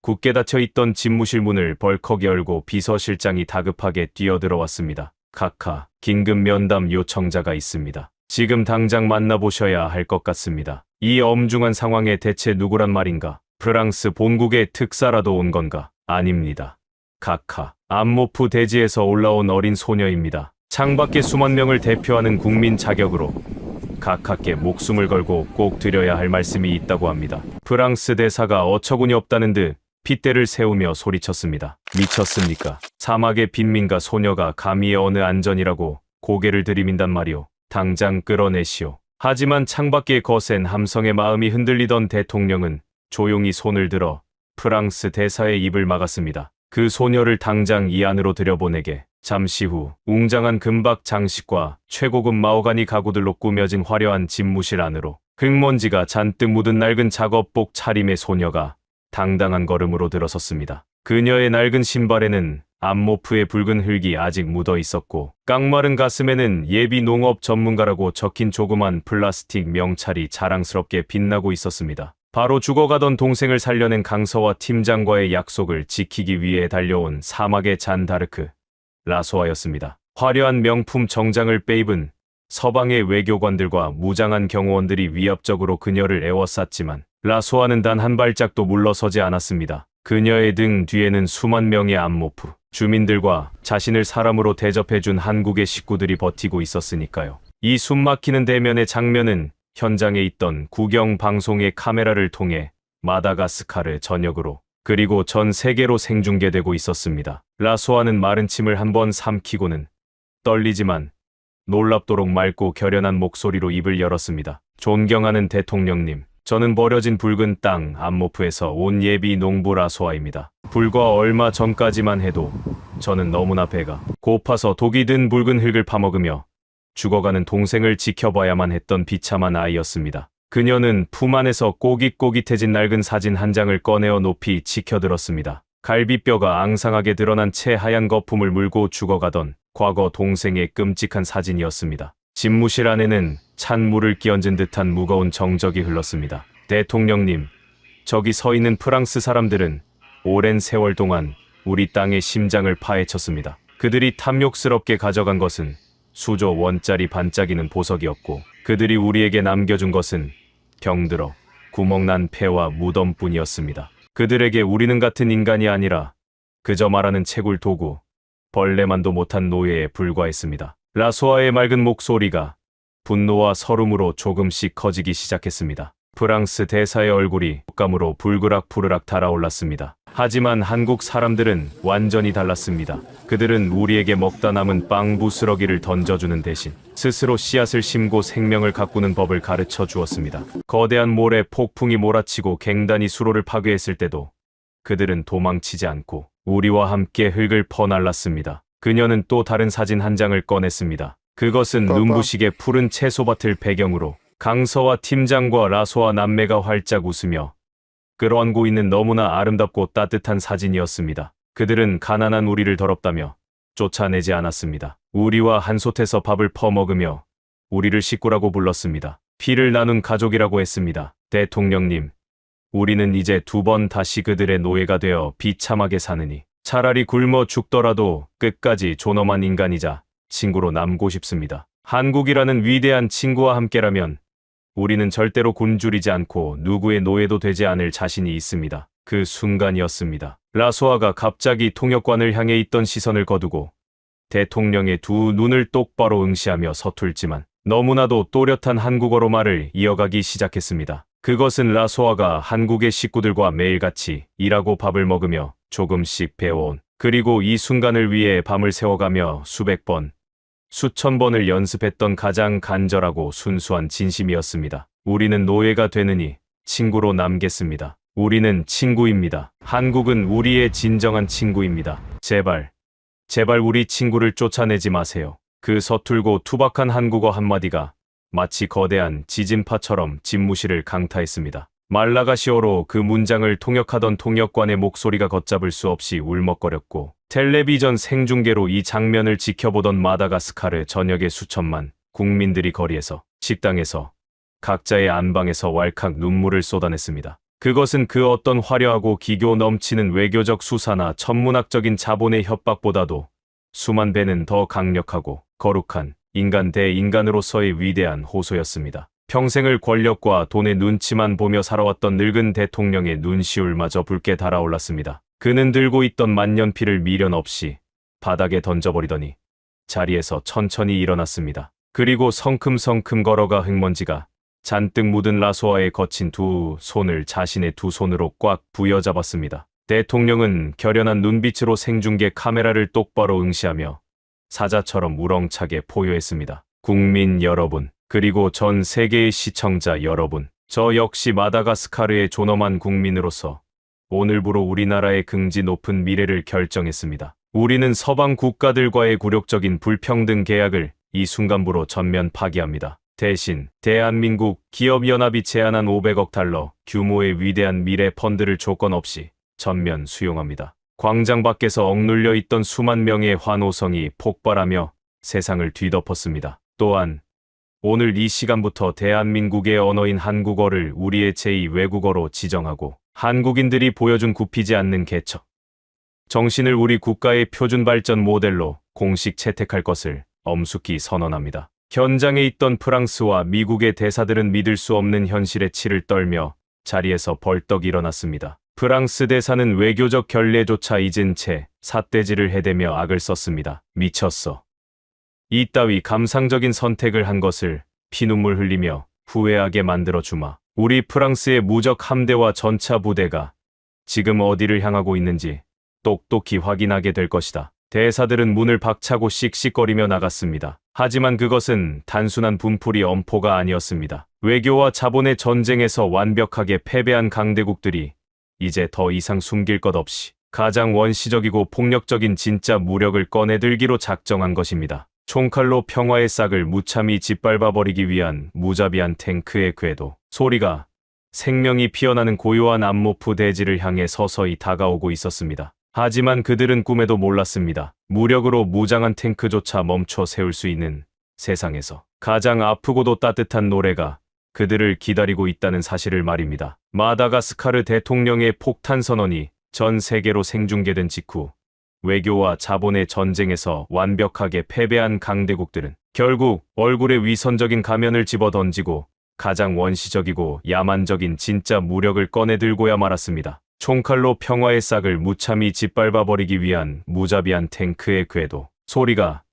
굳게 닫혀있던 집무실 문을 벌컥 열고 비서실장이 다급하게 뛰어들어왔습니다. 카카, 긴급 면담 요청자가 있습니다. 지금 당장 만나보셔야 할 것 같습니다. 이 엄중한 상황에 대체 누구란 말인가? 프랑스 본국의 특사라도 온 건가? 아닙니다. 카카, 안모프 대지에서 올라온 어린 소녀입니다. 창밖의 수만 명을 대표하는 국민 자격으로 가깝게 목숨을 걸고 꼭 드려야 할 말씀이 있다고 합니다. 프랑스 대사가 어처구니 없다는 듯 핏대를 세우며 소리쳤습니다. 미쳤습니까? 사막의 빈민가 소녀가 감히 어느 안전이라고 고개를 들이민단 말이오. 당장 끌어내시오. 하지만 창밖의 거센 함성의 마음이 흔들리던 대통령은 조용히 손을 들어 프랑스 대사의 입을 막았습니다. 그 소녀를 당장 이 안으로 들여보내게. 잠시 후 웅장한 금박 장식과 최고급 마호가니 가구들로 꾸며진 화려한 집무실 안으로 흙먼지가 잔뜩 묻은 낡은 작업복 차림의 소녀가 당당한 걸음으로 들어섰습니다. 그녀의 낡은 신발에는 안모프의 붉은 흙이 아직 묻어 있었고, 깡마른 가슴에는 예비 농업 전문가라고 적힌 조그만 플라스틱 명찰이 자랑스럽게 빛나고 있었습니다. 바로 죽어가던 동생을 살려낸 강서와 팀장과의 약속을 지키기 위해 달려온 사막의 잔다르크 라소아였습니다. 화려한 명품 정장을 빼입은 서방의 외교관들과 무장한 경호원들이 위압적으로 그녀를 에워쌌지만 라소아는 단 한 발짝도 물러서지 않았습니다. 그녀의 등 뒤에는 수만 명의 안모프 주민들과 자신을 사람으로 대접해준 한국의 식구들이 버티고 있었으니까요. 이 숨막히는 대면의 장면은 현장에 있던 국영 방송의 카메라를 통해 마다가스카르 전역으로 그리고 전 세계로 생중계되고 있었습니다. 라소아는 마른 침을 한번 삼키고는 떨리지만 놀랍도록 맑고 결연한 목소리로 입을 열었습니다. 존경하는 대통령님, 저는 버려진 붉은 땅 안모프에서 온 예비 농부 라소아입니다. 불과 얼마 전까지만 해도 저는 너무나 배가 고파서 독이 든 붉은 흙을 파먹으며 죽어가는 동생을 지켜봐야만 했던 비참한 아이였습니다. 그녀는 품 안에서 꼬깃꼬깃해진 낡은 사진 한 장을 꺼내어 높이 치켜들었습니다. 갈비뼈가 앙상하게 드러난 채 하얀 거품을 물고 죽어가던 과거 동생의 끔찍한 사진이었습니다. 집무실 안에는 찬물을 끼얹은 듯한 무거운 정적이 흘렀습니다. 대통령님, 저기 서 있는 프랑스 사람들은 오랜 세월 동안 우리 땅의 심장을 파헤쳤습니다. 그들이 탐욕스럽게 가져간 것은 수조 원짜리 반짝이는 보석이었고, 그들이 우리에게 남겨준 것은 병들어 구멍난 폐와 무덤뿐이었습니다. 그들에게 우리는 같은 인간이 아니라 그저 말하는 채굴 도구, 벌레만도 못한 노예에 불과했습니다. 라소아의 맑은 목소리가 분노와 서름으로 조금씩 커지기 시작했습니다. 프랑스 대사의 얼굴이 촉감으로 불그락부르락 달아올랐습니다. 하지만 한국 사람들은 완전히 달랐습니다. 그들은 우리에게 먹다 남은 빵 부스러기를 던져주는 대신 스스로 씨앗을 심고 생명을 가꾸는 법을 가르쳐 주었습니다. 거대한 모래 폭풍이 몰아치고 갱단이 수로를 파괴했을 때도 그들은 도망치지 않고 우리와 함께 흙을 퍼날랐습니다. 그녀는 또 다른 사진 한 장을 꺼냈습니다. 그것은 눈부시게 푸른 채소밭을 배경으로 강서와 팀장과 라소아 남매가 활짝 웃으며 끌어안고 있는 너무나 아름답고 따뜻한 사진이었습니다. 그들은 가난한 우리를 더럽다며 쫓아내지 않았습니다. 우리와 한솥에서 밥을 퍼먹으며 우리를 식구라고 불렀습니다. 피를 나눈 가족이라고 했습니다. 대통령님, 우리는 이제 두 번 다시 그들의 노예가 되어 비참하게 사느니 차라리 굶어 죽더라도 끝까지 존엄한 인간이자 친구로 남고 싶습니다. 한국이라는 위대한 친구와 함께라면 우리는 절대로 굶주리지 않고 누구의 노예도 되지 않을 자신이 있습니다. 그 순간이었습니다. 라소아가 갑자기 통역관을 향해 있던 시선을 거두고 대통령의 두 눈을 똑바로 응시하며 서툴지만 너무나도 또렷한 한국어로 말을 이어가기 시작했습니다. 그것은 라소아가 한국의 식구들과 매일같이 일하고 밥을 먹으며 조금씩 배워온, 그리고 이 순간을 위해 밤을 새워가며 수백 번, 수천 번을 연습했던 가장 간절하고 순수한 진심이었습니다. 우리는 노예가 되느니 친구로 남겠습니다. 우리는 친구입니다. 한국은 우리의 진정한 친구입니다. 제발 우리 친구를 쫓아내지 마세요. 그 서툴고 투박한 한국어 한마디가 마치 거대한 지진파처럼 집무실을 강타했습니다. 말라가시어로 그 문장을 통역하던 통역관의 목소리가 걷잡을 수 없이 울먹거렸고, 텔레비전 생중계로 이 장면을 지켜보던 마다가스카르 전역의 수천만 국민들이 거리에서, 식당에서, 각자의 안방에서 왈칵 눈물을 쏟아냈습니다. 그것은 그 어떤 화려하고 기교 넘치는 외교적 수사나 천문학적인 자본의 협박보다도 수만 배는 더 강력하고 거룩한 인간 대 인간으로서의 위대한 호소였습니다. 평생을 권력과 돈의 눈치만 보며 살아왔던 늙은 대통령의 눈시울마저 붉게 달아올랐습니다. 그는 들고 있던 만년필을 미련 없이 바닥에 던져버리더니 자리에서 천천히 일어났습니다. 그리고 성큼성큼 걸어가 흙먼지가 잔뜩 묻은 라소아의 거친 두 손을 자신의 두 손으로 꽉 부여잡았습니다. 대통령은 결연한 눈빛으로 생중계 카메라를 똑바로 응시하며 사자처럼 우렁차게 포효했습니다. 국민 여러분, 그리고 전 세계의 시청자 여러분, 저 역시 마다가스카르의 존엄한 국민으로서 오늘부로 우리나라의 긍지 높은 미래를 결정했습니다. 우리는 서방 국가들과의 굴욕적인 불평등 계약을 이 순간부로 전면 파기합니다. 대신 대한민국 기업연합이 제안한 500억 달러 규모의 위대한 미래 펀드를 조건 없이 전면 수용합니다. 광장 밖에서 억눌려 있던 수만 명의 환호성이 폭발하며 세상을 뒤덮었습니다. 또한 오늘 이 시간부터 대한민국의 언어인 한국어를 우리의 제2 외국어로 지정하고 한국인들이 보여준 굽히지 않는 개척 정신을 우리 국가의 표준 발전 모델로 공식 채택할 것을 엄숙히 선언합니다. 현장에 있던 프랑스와 미국의 대사들은 믿을 수 없는 현실에 치를 떨며 자리에서 벌떡 일어났습니다. 프랑스 대사는 외교적 결례조차 잊은 채 삿대질을 해대며 악을 썼습니다. 미쳤어. 이따위 감상적인 선택을 한 것을 피눈물 흘리며 후회하게 만들어주마. 우리 프랑스의 무적 함대와 전차 부대가 지금 어디를 향하고 있는지 똑똑히 확인하게 될 것이다. 대사들은 문을 박차고 씩씩거리며 나갔습니다. 하지만 그것은 단순한 분풀이 엄포가 아니었습니다. 외교와 자본의 전쟁에서 완벽하게 패배한 강대국들이 이제 더 이상 숨길 것 없이 가장 원시적이고 폭력적인 진짜 무력을 꺼내들기로 작정한 것입니다. 총칼로 평화의 싹을 무참히 짓밟아버리기 위한 무자비한 탱크의 궤도 소리가 생명이 피어나는 고요한 암모프 대지를 향해 서서히 다가오고 있었습니다. 하지만 그들은 꿈에도 몰랐습니다. 무력으로 무장한 탱크조차 멈춰 세울 수 있는 세상에서 가장 아프고도 따뜻한 노래가 그들을 기다리고 있다는 사실을 말입니다. 마다가스카르 대통령의 폭탄 선언이 전 세계로 생중계된 직후 외교와 자본의 전쟁에서 완벽하게 패배한 강대국들은 결국 얼굴에 위선적인 가면을 집어던지고 가장 원시적이고 야만적인 진짜 무력을 꺼내들고야 말았습니다. 총칼로 평화의 싹을 무참히 짓밟아버리기 위한 무자비한 탱크의 궤도 소리가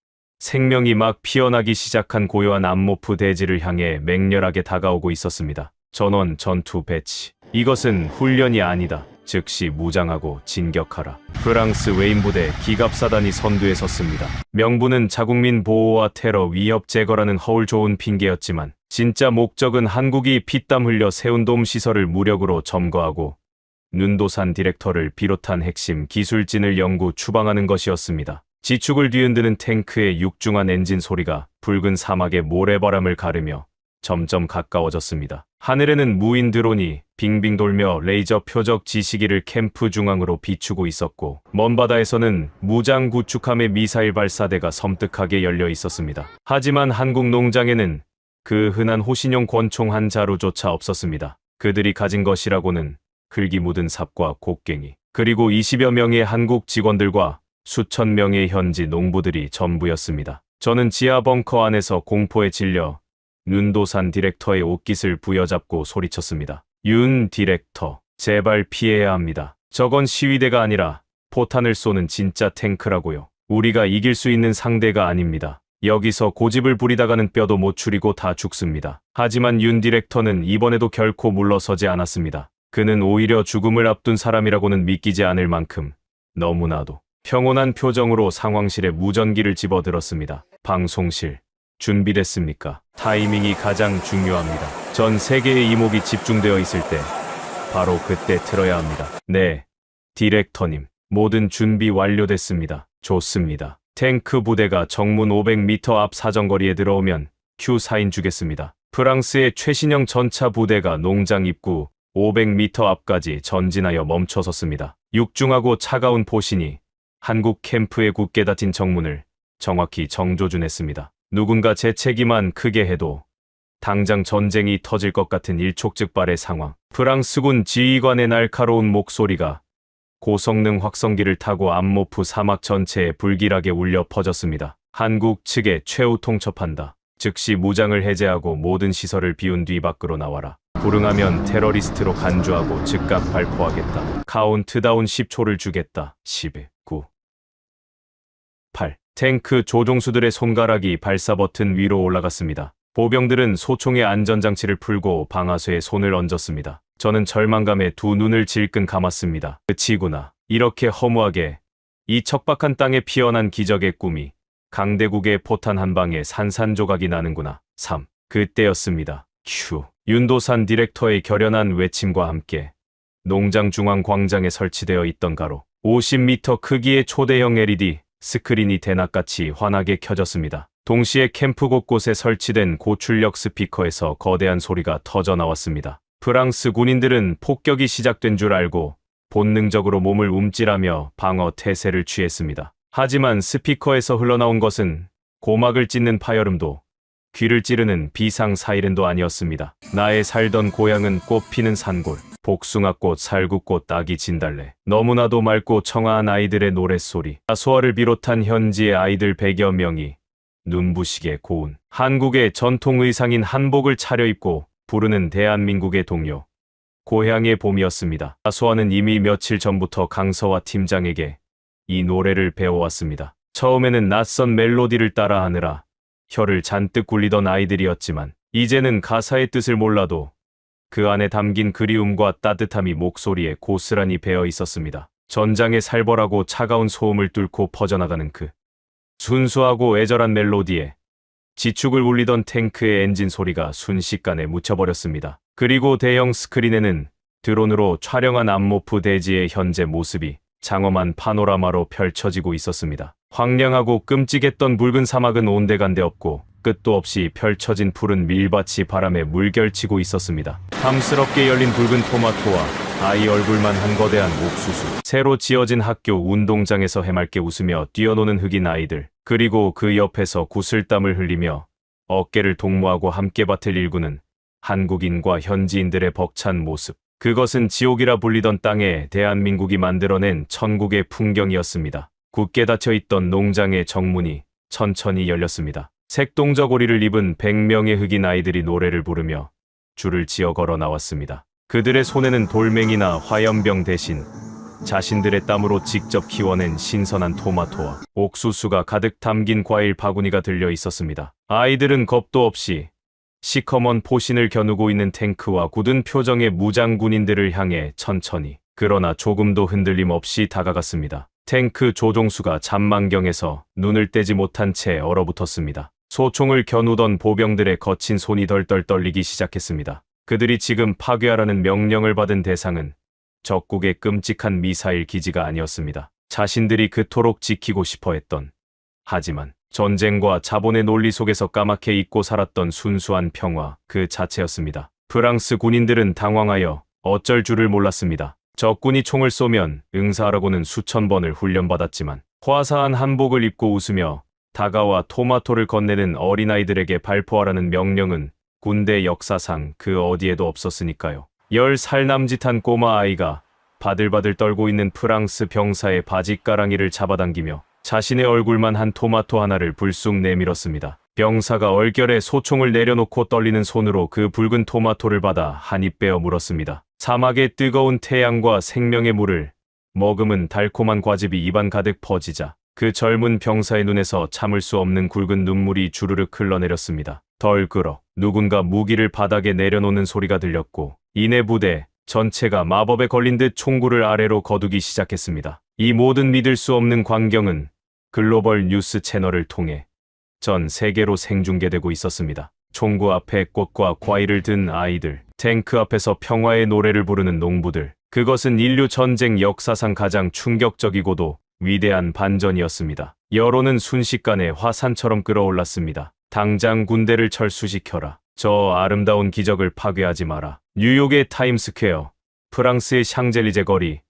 생명이 막 피어나기 시작한 고요한 암모프 대지를 향해 맹렬하게 다가오고 있었습니다. 전원 전투 배치. 이것은 훈련이 아니다. 즉시 무장하고 진격하라. 프랑스 외인부대 기갑사단이 선두에 섰습니다. 명분은 자국민 보호와 테러 위협 제거라는 허울 좋은 핑계였지만 진짜 목적은 한국이 피땀 흘려 세운 돔 시설을 무력으로 점거하고 눈도산 디렉터를 비롯한 핵심 기술진을 영구 추방하는 것이었습니다. 지축을 뒤흔드는 탱크의 육중한 엔진 소리가 붉은 사막의 모래바람을 가르며 점점 가까워졌습니다. 하늘에는 무인 드론이 빙빙 돌며 레이저 표적 지시기를 캠프 중앙으로 비추고 있었고 먼 바다에서는 무장 구축함의 미사일 발사대가 섬뜩하게 열려 있었습니다. 하지만 한국 농장에는 그 흔한 호신용 권총 한 자루조차 없었습니다. 그들이 가진 것이라고는 흙이 묻은 삽과 곡괭이, 그리고 20여 명의 한국 직원들과 수천 명의 현지 농부들이 전부였습니다. 저는 지하 벙커 안에서 공포에 질려 윤도산 디렉터의 옷깃을 부여잡고 소리쳤습니다. 윤 디렉터, 제발 피해야 합니다. 저건 시위대가 아니라 포탄을 쏘는 진짜 탱크라고요. 우리가 이길 수 있는 상대가 아닙니다. 여기서 고집을 부리다가는 뼈도 못 추리고 다 죽습니다. 하지만 윤 디렉터는 이번에도 결코 물러서지 않았습니다. 그는 오히려 죽음을 앞둔 사람이라고는 믿기지 않을 만큼 너무나도 평온한 표정으로 상황실에 무전기를 집어들었습니다. 방송실, 준비됐습니까? 타이밍이 가장 중요합니다. 전 세계의 이목이 집중되어 있을 때 바로 그때 틀어야 합니다. 네, 디렉터님, 모든 준비 완료됐습니다. 좋습니다. 탱크 부대가 정문 500m 앞 사정거리에 들어오면 큐 사인 주겠습니다. 프랑스의 최신형 전차 부대가 농장 입구 500m 앞까지 전진하여 멈춰섰습니다. 육중하고 차가운 포신이 한국 캠프에 굳게 닫힌 정문을 정확히 정조준했습니다. 누군가 재채기만 크게 해도 당장 전쟁이 터질 것 같은 일촉즉발의 상황. 프랑스군 지휘관의 날카로운 목소리가 고성능 확성기를 타고 암모프 사막 전체에 불길하게 울려 퍼졌습니다. 한국 측에 최후 통첩한다. 즉시 무장을 해제하고 모든 시설을 비운 뒤 밖으로 나와라. 불응하면 테러리스트로 간주하고 즉각 발포하겠다. 카운트다운 10초를 주겠다. 10, 9, 8. 탱크 조종수들의 손가락이 발사 버튼 위로 올라갔습니다. 보병들은 소총의 안전장치를 풀고 방아쇠에 손을 얹었습니다. 저는 절망감에 두 눈을 질끈 감았습니다. 끝이구나. 이렇게 허무하게 이 척박한 땅에 피어난 기적의 꿈이 강대국의 포탄 한 방에 산산조각이 나는구나. 3. 그때였습니다. 큐. 윤도산 디렉터의 결연한 외침과 함께 농장 중앙 광장에 설치되어 있던 가로 50m 크기의 초대형 LED 스크린이 대낮같이 환하게 켜졌습니다. 동시에 캠프 곳곳에 설치된 고출력 스피커에서 거대한 소리가 터져 나왔습니다. 프랑스 군인들은 폭격이 시작된 줄 알고 본능적으로 몸을 움찔하며 방어 태세를 취했습니다. 하지만 스피커에서 흘러나온 것은 고막을 찢는 파열음도 귀를 찌르는 비상 사이렌도 아니었습니다. 나의 살던 고향은 꽃피는 산골, 복숭아꽃, 살구꽃, 아기 진달래, 너무나도 맑고 청아한 아이들의 노랫소리, 소아를 비롯한 현지의 아이들 100여 명이 눈부시게 고운 한국의 전통 의상인 한복을 차려입고 부르는 대한민국의 동요, 고향의 봄이었습니다. 소아는 이미 며칠 전부터 강서와 팀장에게 이 노래를 배워왔습니다. 처음에는 낯선 멜로디를 따라하느라 혀를 잔뜩 굴리던 아이들이었지만 이제는 가사의 뜻을 몰라도 그 안에 담긴 그리움과 따뜻함이 목소리에 고스란히 배어 있었습니다. 전장의 살벌하고 차가운 소음을 뚫고 퍼져나가는 그 순수하고 애절한 멜로디에 지축을 울리던 탱크의 엔진 소리가 순식간에 묻혀버렸습니다. 그리고 대형 스크린에는 드론으로 촬영한 암모프 대지의 현재 모습이 장엄한 파노라마로 펼쳐지고 있었습니다. 황량하고 끔찍했던 붉은 사막은 온데간데 없고 끝도 없이 펼쳐진 푸른 밀밭이 바람에 물결치고 있었습니다. 탐스럽게 열린 붉은 토마토와 아이 얼굴만 한 거대한 옥수수, 새로 지어진 학교 운동장에서 해맑게 웃으며 뛰어노는 흑인 아이들, 그리고 그 옆에서 구슬땀을 흘리며 어깨를 동무하고 함께 밭을 일구는 한국인과 현지인들의 벅찬 모습. 그것은 지옥이라 불리던 땅에 대한민국이 만들어낸 천국의 풍경이었습니다. 굳게 닫혀있던 농장의 정문이 천천히 열렸습니다. 색동저고리를 입은 100명의 흑인 아이들이 노래를 부르며 줄을 지어 걸어 나왔습니다. 그들의 손에는 돌멩이나 화염병 대신 자신들의 땀으로 직접 키워낸 신선한 토마토와 옥수수가 가득 담긴 과일 바구니가 들려 있었습니다. 아이들은 겁도 없이 시커먼 포신을 겨누고 있는 탱크와 굳은 표정의 무장 군인들을 향해 천천히, 그러나 조금도 흔들림 없이 다가갔습니다. 탱크 조종수가 잔망경에서 눈을 떼지 못한 채 얼어붙었습니다. 소총을 겨누던 보병들의 거친 손이 덜덜 떨리기 시작했습니다. 그들이 지금 파괴하라는 명령을 받은 대상은 적국의 끔찍한 미사일 기지가 아니었습니다. 자신들이 그토록 지키고 싶어 했던, 하지만 전쟁과 자본의 논리 속에서 까맣게 잊고 살았던 순수한 평화 그 자체였습니다. 프랑스 군인들은 당황하여 어쩔 줄을 몰랐습니다. 적군이 총을 쏘면 응사하라고는 수천 번을 훈련받았지만 화사한 한복을 입고 웃으며 다가와 토마토를 건네는 어린아이들에게 발포하라는 명령은 군대 역사상 그 어디에도 없었으니까요. 10살 남짓한 꼬마 아이가 바들바들 떨고 있는 프랑스 병사의 바지가랑이를 잡아당기며 자신의 얼굴만 한 토마토 하나를 불쑥 내밀었습니다. 병사가 얼결에 소총을 내려놓고 떨리는 손으로 그 붉은 토마토를 받아 한 입 베어 물었습니다. 사막의 뜨거운 태양과 생명의 물을 머금은 달콤한 과즙이 입안 가득 퍼지자 그 젊은 병사의 눈에서 참을 수 없는 굵은 눈물이 주르륵 흘러내렸습니다. 덜그럭 누군가 무기를 바닥에 내려놓는 소리가 들렸고 이내 부대 전체가 마법에 걸린 듯 총구를 아래로 거두기 시작했습니다. 이 모든 믿을 수 없는 광경은 글로벌 뉴스 채널을 통해 전 세계로 생중계되고 있었습니다. 총구 앞에 꽃과 과일을 든 아이들, 탱크 앞에서 평화의 노래를 부르는 농부들. 그것은 인류 전쟁 역사상 가장 충격적이고도 위대한 반전이었습니다. 여론은 순식간에 화산처럼 끌어올랐습니다. 당장 군대를 철수시켜라. 저 아름다운 기적을 파괴하지 마라. 뉴욕의 타임스퀘어, 프랑스의 샹젤리제 거리,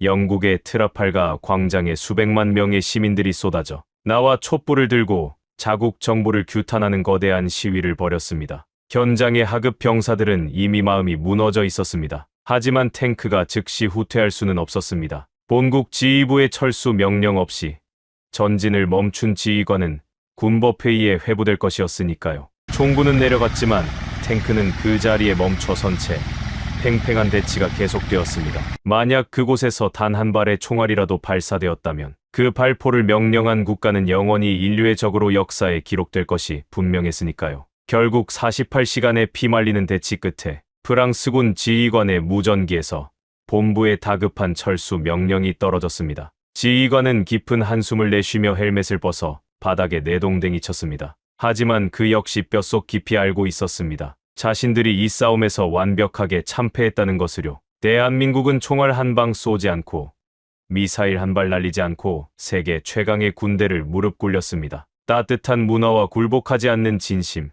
영국의 트라팔가 광장에 수백만 명의 시민들이 쏟아져 나와 촛불을 들고 자국 정부를 규탄하는 거대한 시위를 벌였습니다. 현장의 하급 병사들은 이미 마음이 무너져 있었습니다. 하지만 탱크가 즉시 후퇴할 수는 없었습니다. 본국 지휘부의 철수 명령 없이 전진을 멈춘 지휘관은 군법회의에 회부될 것이었으니까요. 총구는 내려갔지만 탱크는 그 자리에 멈춰선 채 팽팽한 대치가 계속되었습니다. 만약 그곳에서 단 한 발의 총알이라도 발사되었다면 그 발포를 명령한 국가는 영원히 인류의 적으로 역사에 기록될 것이 분명했으니까요. 결국 48시간의 피말리는 대치 끝에 프랑스군 지휘관의 무전기에서 본부에 다급한 철수 명령이 떨어졌습니다. 지휘관은 깊은 한숨을 내쉬며 헬멧을 벗어 바닥에 내동댕이 쳤습니다. 하지만 그 역시 뼛속 깊이 알고 있었습니다. 자신들이 이 싸움에서 완벽하게 참패했다는 것을요. 대한민국은 총알 한 방 쏘지 않고 미사일 한 발 날리지 않고 세계 최강의 군대를 무릎 꿇렸습니다. 따뜻한 문화와 굴복하지 않는 진심,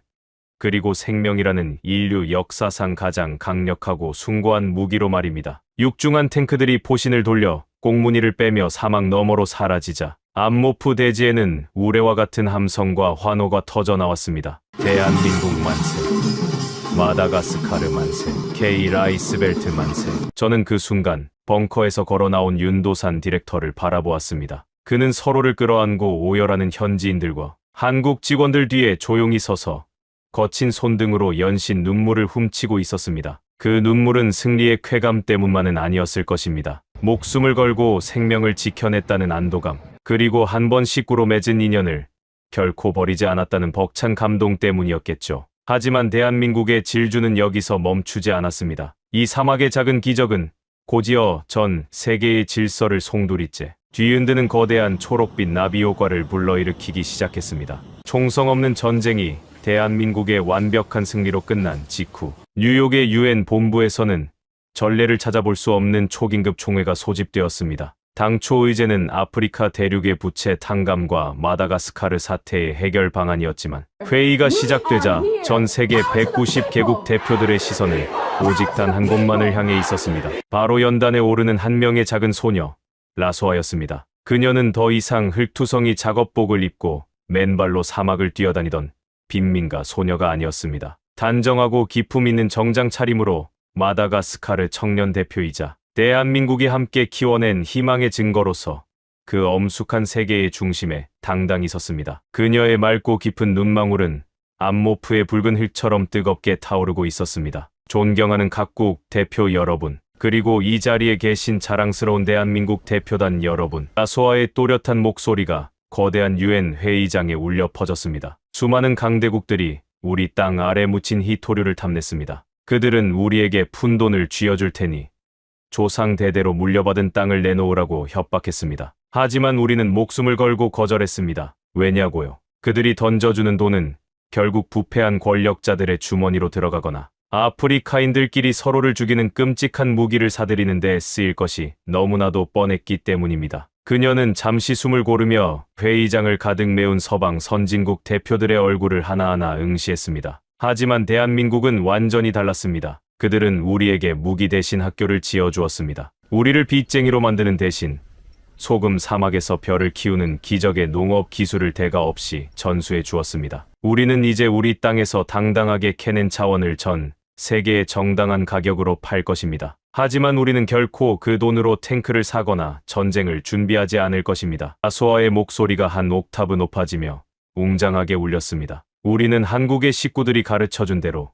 그리고 생명이라는 인류 역사상 가장 강력하고 숭고한 무기로 말입니다. 육중한 탱크들이 포신을 돌려 꽁무니를 빼며 사막 너머로 사라지자 암모프 대지에는 우레와 같은 함성과 환호가 터져 나왔습니다. 대한민국 만세, 마다가스카르 만세, K 라이스벨트 만세. 저는 그 순간 벙커에서 걸어 나온 윤도산 디렉터를 바라보았습니다. 그는 서로를 끌어안고 오열하는 현지인들과 한국 직원들 뒤에 조용히 서서 거친 손등으로 연신 눈물을 훔치고 있었습니다. 그 눈물은 승리의 쾌감 때문만은 아니었을 것입니다. 목숨을 걸고 생명을 지켜냈다는 안도감, 그리고 한 번 식구로 맺은 인연을 결코 버리지 않았다는 벅찬 감동 때문이었겠죠. 하지만 대한민국의 질주는 여기서 멈추지 않았습니다. 이 사막의 작은 기적은 곧이어 전 세계의 질서를 송두리째 뒤흔드는 거대한 초록빛 나비 효과를 불러일으키기 시작했습니다. 총성 없는 전쟁이 대한민국의 완벽한 승리로 끝난 직후 뉴욕의 유엔 본부에서는 전례를 찾아볼 수 없는 초긴급 총회가 소집되었습니다. 당초 의제는 아프리카 대륙의 부채 탕감과 마다가스카르 사태의 해결 방안이었지만 회의가 시작되자 전 세계 190개국 대표들의 시선은 오직 단 한 곳만을 향해 있었습니다. 바로 연단에 오르는 한 명의 작은 소녀, 라소아였습니다. 그녀는 더 이상 흙투성이 작업복을 입고 맨발로 사막을 뛰어다니던 빈민가 소녀가 아니었습니다. 단정하고 기품 있는 정장 차림으로 마다가스카르 청년 대표이자 대한민국이 함께 키워낸 희망의 증거로서 그 엄숙한 세계의 중심에 당당히 섰습니다. 그녀의 맑고 깊은 눈망울은 암모프의 붉은 흙처럼 뜨겁게 타오르고 있었습니다. 존경하는 각국 대표 여러분, 그리고 이 자리에 계신 자랑스러운 대한민국 대표단 여러분, 라소아의 또렷한 목소리가 거대한 유엔 회의장에 울려 퍼졌습니다. 수많은 강대국들이 우리 땅 아래 묻힌 희토류를 탐냈습니다. 그들은 우리에게 푼돈을 쥐어줄 테니 조상 대대로 물려받은 땅을 내놓으라고 협박했습니다. 하지만 우리는 목숨을 걸고 거절했습니다. 왜냐고요? 그들이 던져주는 돈은 결국 부패한 권력자들의 주머니로 들어가거나 아프리카인들끼리 서로를 죽이는 끔찍한 무기를 사들이는 데 쓰일 것이 너무나도 뻔했기 때문입니다. 그녀는 잠시 숨을 고르며 회의장을 가득 메운 서방 선진국 대표들의 얼굴을 하나하나 응시했습니다. 하지만 대한민국은 완전히 달랐습니다. 그들은 우리에게 무기 대신 학교를 지어주었습니다. 우리를 빚쟁이로 만드는 대신 소금 사막에서 벼를 키우는 기적의 농업 기술을 대가 없이 전수해 주었습니다. 우리는 이제 우리 땅에서 당당하게 캐낸 차원을 전 세계의 정당한 가격으로 팔 것입니다. 하지만 우리는 결코 그 돈으로 탱크를 사거나 전쟁을 준비하지 않을 것입니다. 아소아의 목소리가 한 옥타브 높아지며 웅장하게 울렸습니다. 우리는 한국의 식구들이 가르쳐준 대로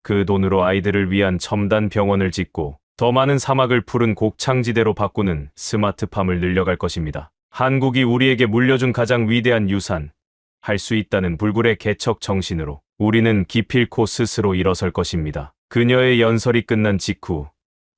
그 돈으로 아이들을 위한 첨단 병원을 짓고 더 많은 사막을 푸른 곡창지대로 바꾸는 스마트팜을 늘려갈 것입니다. 한국이 우리에게 물려준 가장 위대한 유산, 할 수 있다는 불굴의 개척 정신으로 우리는 기필코 스스로 일어설 것입니다. 그녀의 연설이 끝난 직후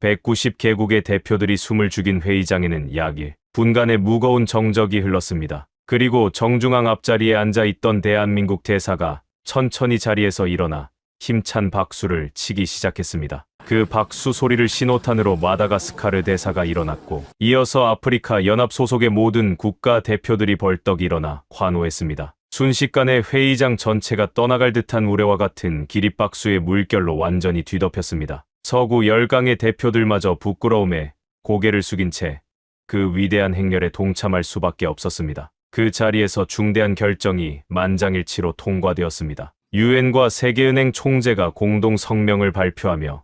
190개국의 대표들이 숨을 죽인 회의장에는 약 1분간의 무거운 정적이 흘렀습니다. 그리고 정중앙 앞자리에 앉아있던 대한민국 대사가 천천히 자리에서 일어나 힘찬 박수를 치기 시작했습니다. 그 박수 소리를 신호탄으로 마다가스카르 대사가 일어났고 이어서 아프리카 연합 소속의 모든 국가 대표들이 벌떡 일어나 환호했습니다. 순식간에 회의장 전체가 떠나갈 듯한 우레와 같은 기립박수의 물결로 완전히 뒤덮였습니다. 서구 열강의 대표들마저 부끄러움에 고개를 숙인 채 그 위대한 행렬에 동참할 수밖에 없었습니다. 그 자리에서 중대한 결정이 만장일치로 통과되었습니다. 유엔과 세계은행 총재가 공동 성명을 발표하며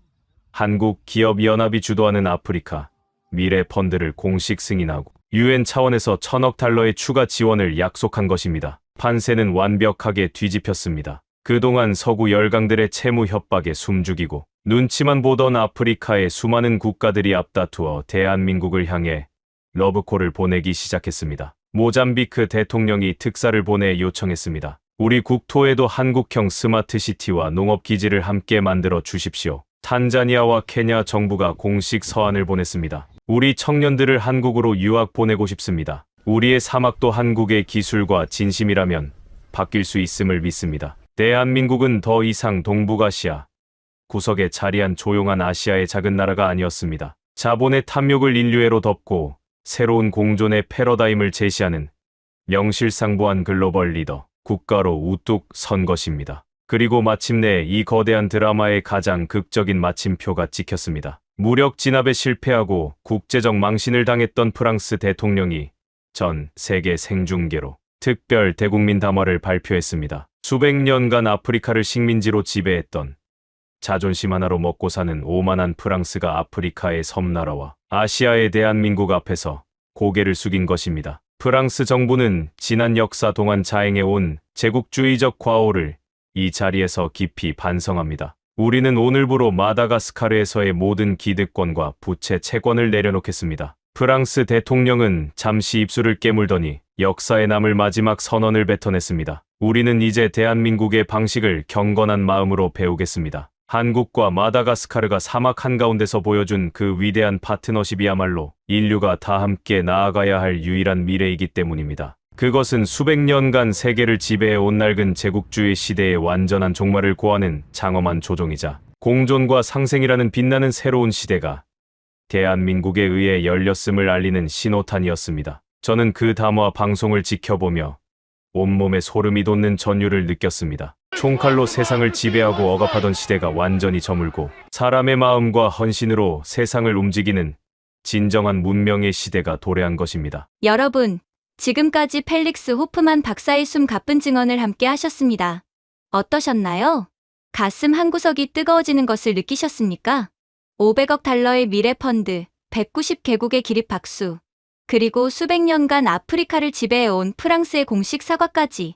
한국 기업연합이 주도하는 아프리카 미래 펀드를 공식 승인하고 유엔 차원에서 1,000억 달러의 추가 지원을 약속한 것입니다. 판세는 완벽하게 뒤집혔습니다. 그동안 서구 열강들의 채무 협박에 숨죽이고 눈치만 보던 아프리카의 수많은 국가들이 앞다투어 대한민국을 향해 러브콜을 보내기 시작했습니다. 모잠비크 대통령이 특사를 보내 요청했습니다. 우리 국토에도 한국형 스마트시티와 농업기지를 함께 만들어 주십시오. 탄자니아와 케냐 정부가 공식 서한을 보냈습니다. 우리 청년들을 한국으로 유학 보내고 싶습니다. 우리의 사막도 한국의 기술과 진심이라면 바뀔 수 있음을 믿습니다. 대한민국은 더 이상 동북아시아 구석에 자리한 조용한 아시아의 작은 나라가 아니었습니다. 자본의 탐욕을 인류애로 덮고 새로운 공존의 패러다임을 제시하는 명실상부한 글로벌 리더, 국가로 우뚝 선 것입니다. 그리고 마침내 이 거대한 드라마의 가장 극적인 마침표가 찍혔습니다. 무력 진압에 실패하고 국제적 망신을 당했던 프랑스 대통령이 전 세계 생중계로 특별 대국민 담화를 발표했습니다. 수백 년간 아프리카를 식민지로 지배했던 자존심 하나로 먹고 사는 오만한 프랑스가 아프리카의 섬나라와 아시아의 대한민국 앞에서 고개를 숙인 것입니다. 프랑스 정부는 지난 역사 동안 자행해온 제국주의적 과오를 이 자리에서 깊이 반성합니다. 우리는 오늘부로 마다가스카르에서의 모든 기득권과 부채 채권을 내려놓겠습니다. 프랑스 대통령은 잠시 입술을 깨물더니 역사에 남을 마지막 선언을 뱉어냈습니다. 우리는 이제 대한민국의 방식을 경건한 마음으로 배우겠습니다. 한국과 마다가스카르가 사막 한가운데서 보여준 그 위대한 파트너십이야말로 인류가 다 함께 나아가야 할 유일한 미래이기 때문입니다. 그것은 수백 년간 세계를 지배해온 낡은 제국주의 시대의 완전한 종말을 고하는 장엄한 조종이자 공존과 상생이라는 빛나는 새로운 시대가 대한민국에 의해 열렸음을 알리는 신호탄이었습니다. 저는 그 담화 방송을 지켜보며 온몸에 소름이 돋는 전율을 느꼈습니다. 총칼로 세상을 지배하고 억압하던 시대가 완전히 저물고 사람의 마음과 헌신으로 세상을 움직이는 진정한 문명의 시대가 도래한 것입니다. 여러분, 지금까지 펠릭스 호프만 박사의 숨 가쁜 증언을 함께 하셨습니다. 어떠셨나요? 가슴 한구석이 뜨거워지는 것을 느끼셨습니까? 500억 달러의 미래 펀드, 190개국의 기립 박수, 그리고 수백 년간 아프리카를 지배해온 프랑스의 공식 사과까지.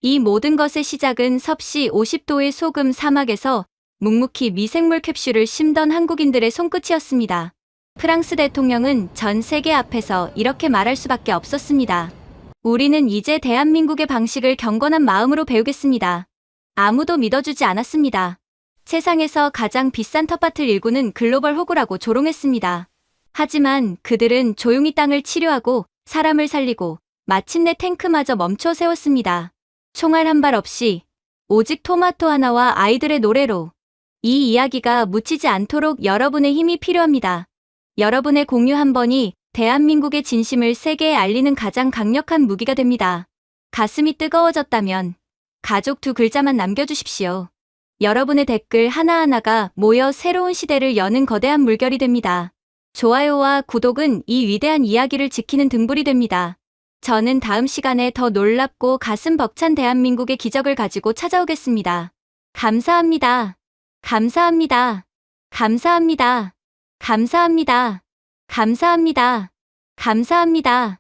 이 모든 것의 시작은 섭씨 50도의 소금 사막에서 묵묵히 미생물 캡슐을 심던 한국인들의 손끝이었습니다. 프랑스 대통령은 전 세계 앞에서 이렇게 말할 수밖에 없었습니다. 우리는 이제 대한민국의 방식을 경건한 마음으로 배우겠습니다. 아무도 믿어주지 않았습니다. 세상에서 가장 비싼 텃밭을 일구는 글로벌 호구라고 조롱했습니다. 하지만 그들은 조용히 땅을 치료하고 사람을 살리고 마침내 탱크마저 멈춰 세웠습니다. 총알 한 발 없이 오직 토마토 하나와 아이들의 노래로. 이 이야기가 묻히지 않도록 여러분의 힘이 필요합니다. 여러분의 공유 한 번이 대한민국의 진심을 세계에 알리는 가장 강력한 무기가 됩니다. 가슴이 뜨거워졌다면 가족 2글자만 남겨주십시오. 여러분의 댓글 하나하나가 모여 새로운 시대를 여는 거대한 물결이 됩니다. 좋아요와 구독은 이 위대한 이야기를 지키는 등불이 됩니다. 저는 다음 시간에 더 놀랍고 가슴 벅찬 대한민국의 기적을 가지고 찾아오겠습니다. 감사합니다. 감사합니다. 감사합니다. 감사합니다. 감사합니다. 감사합니다.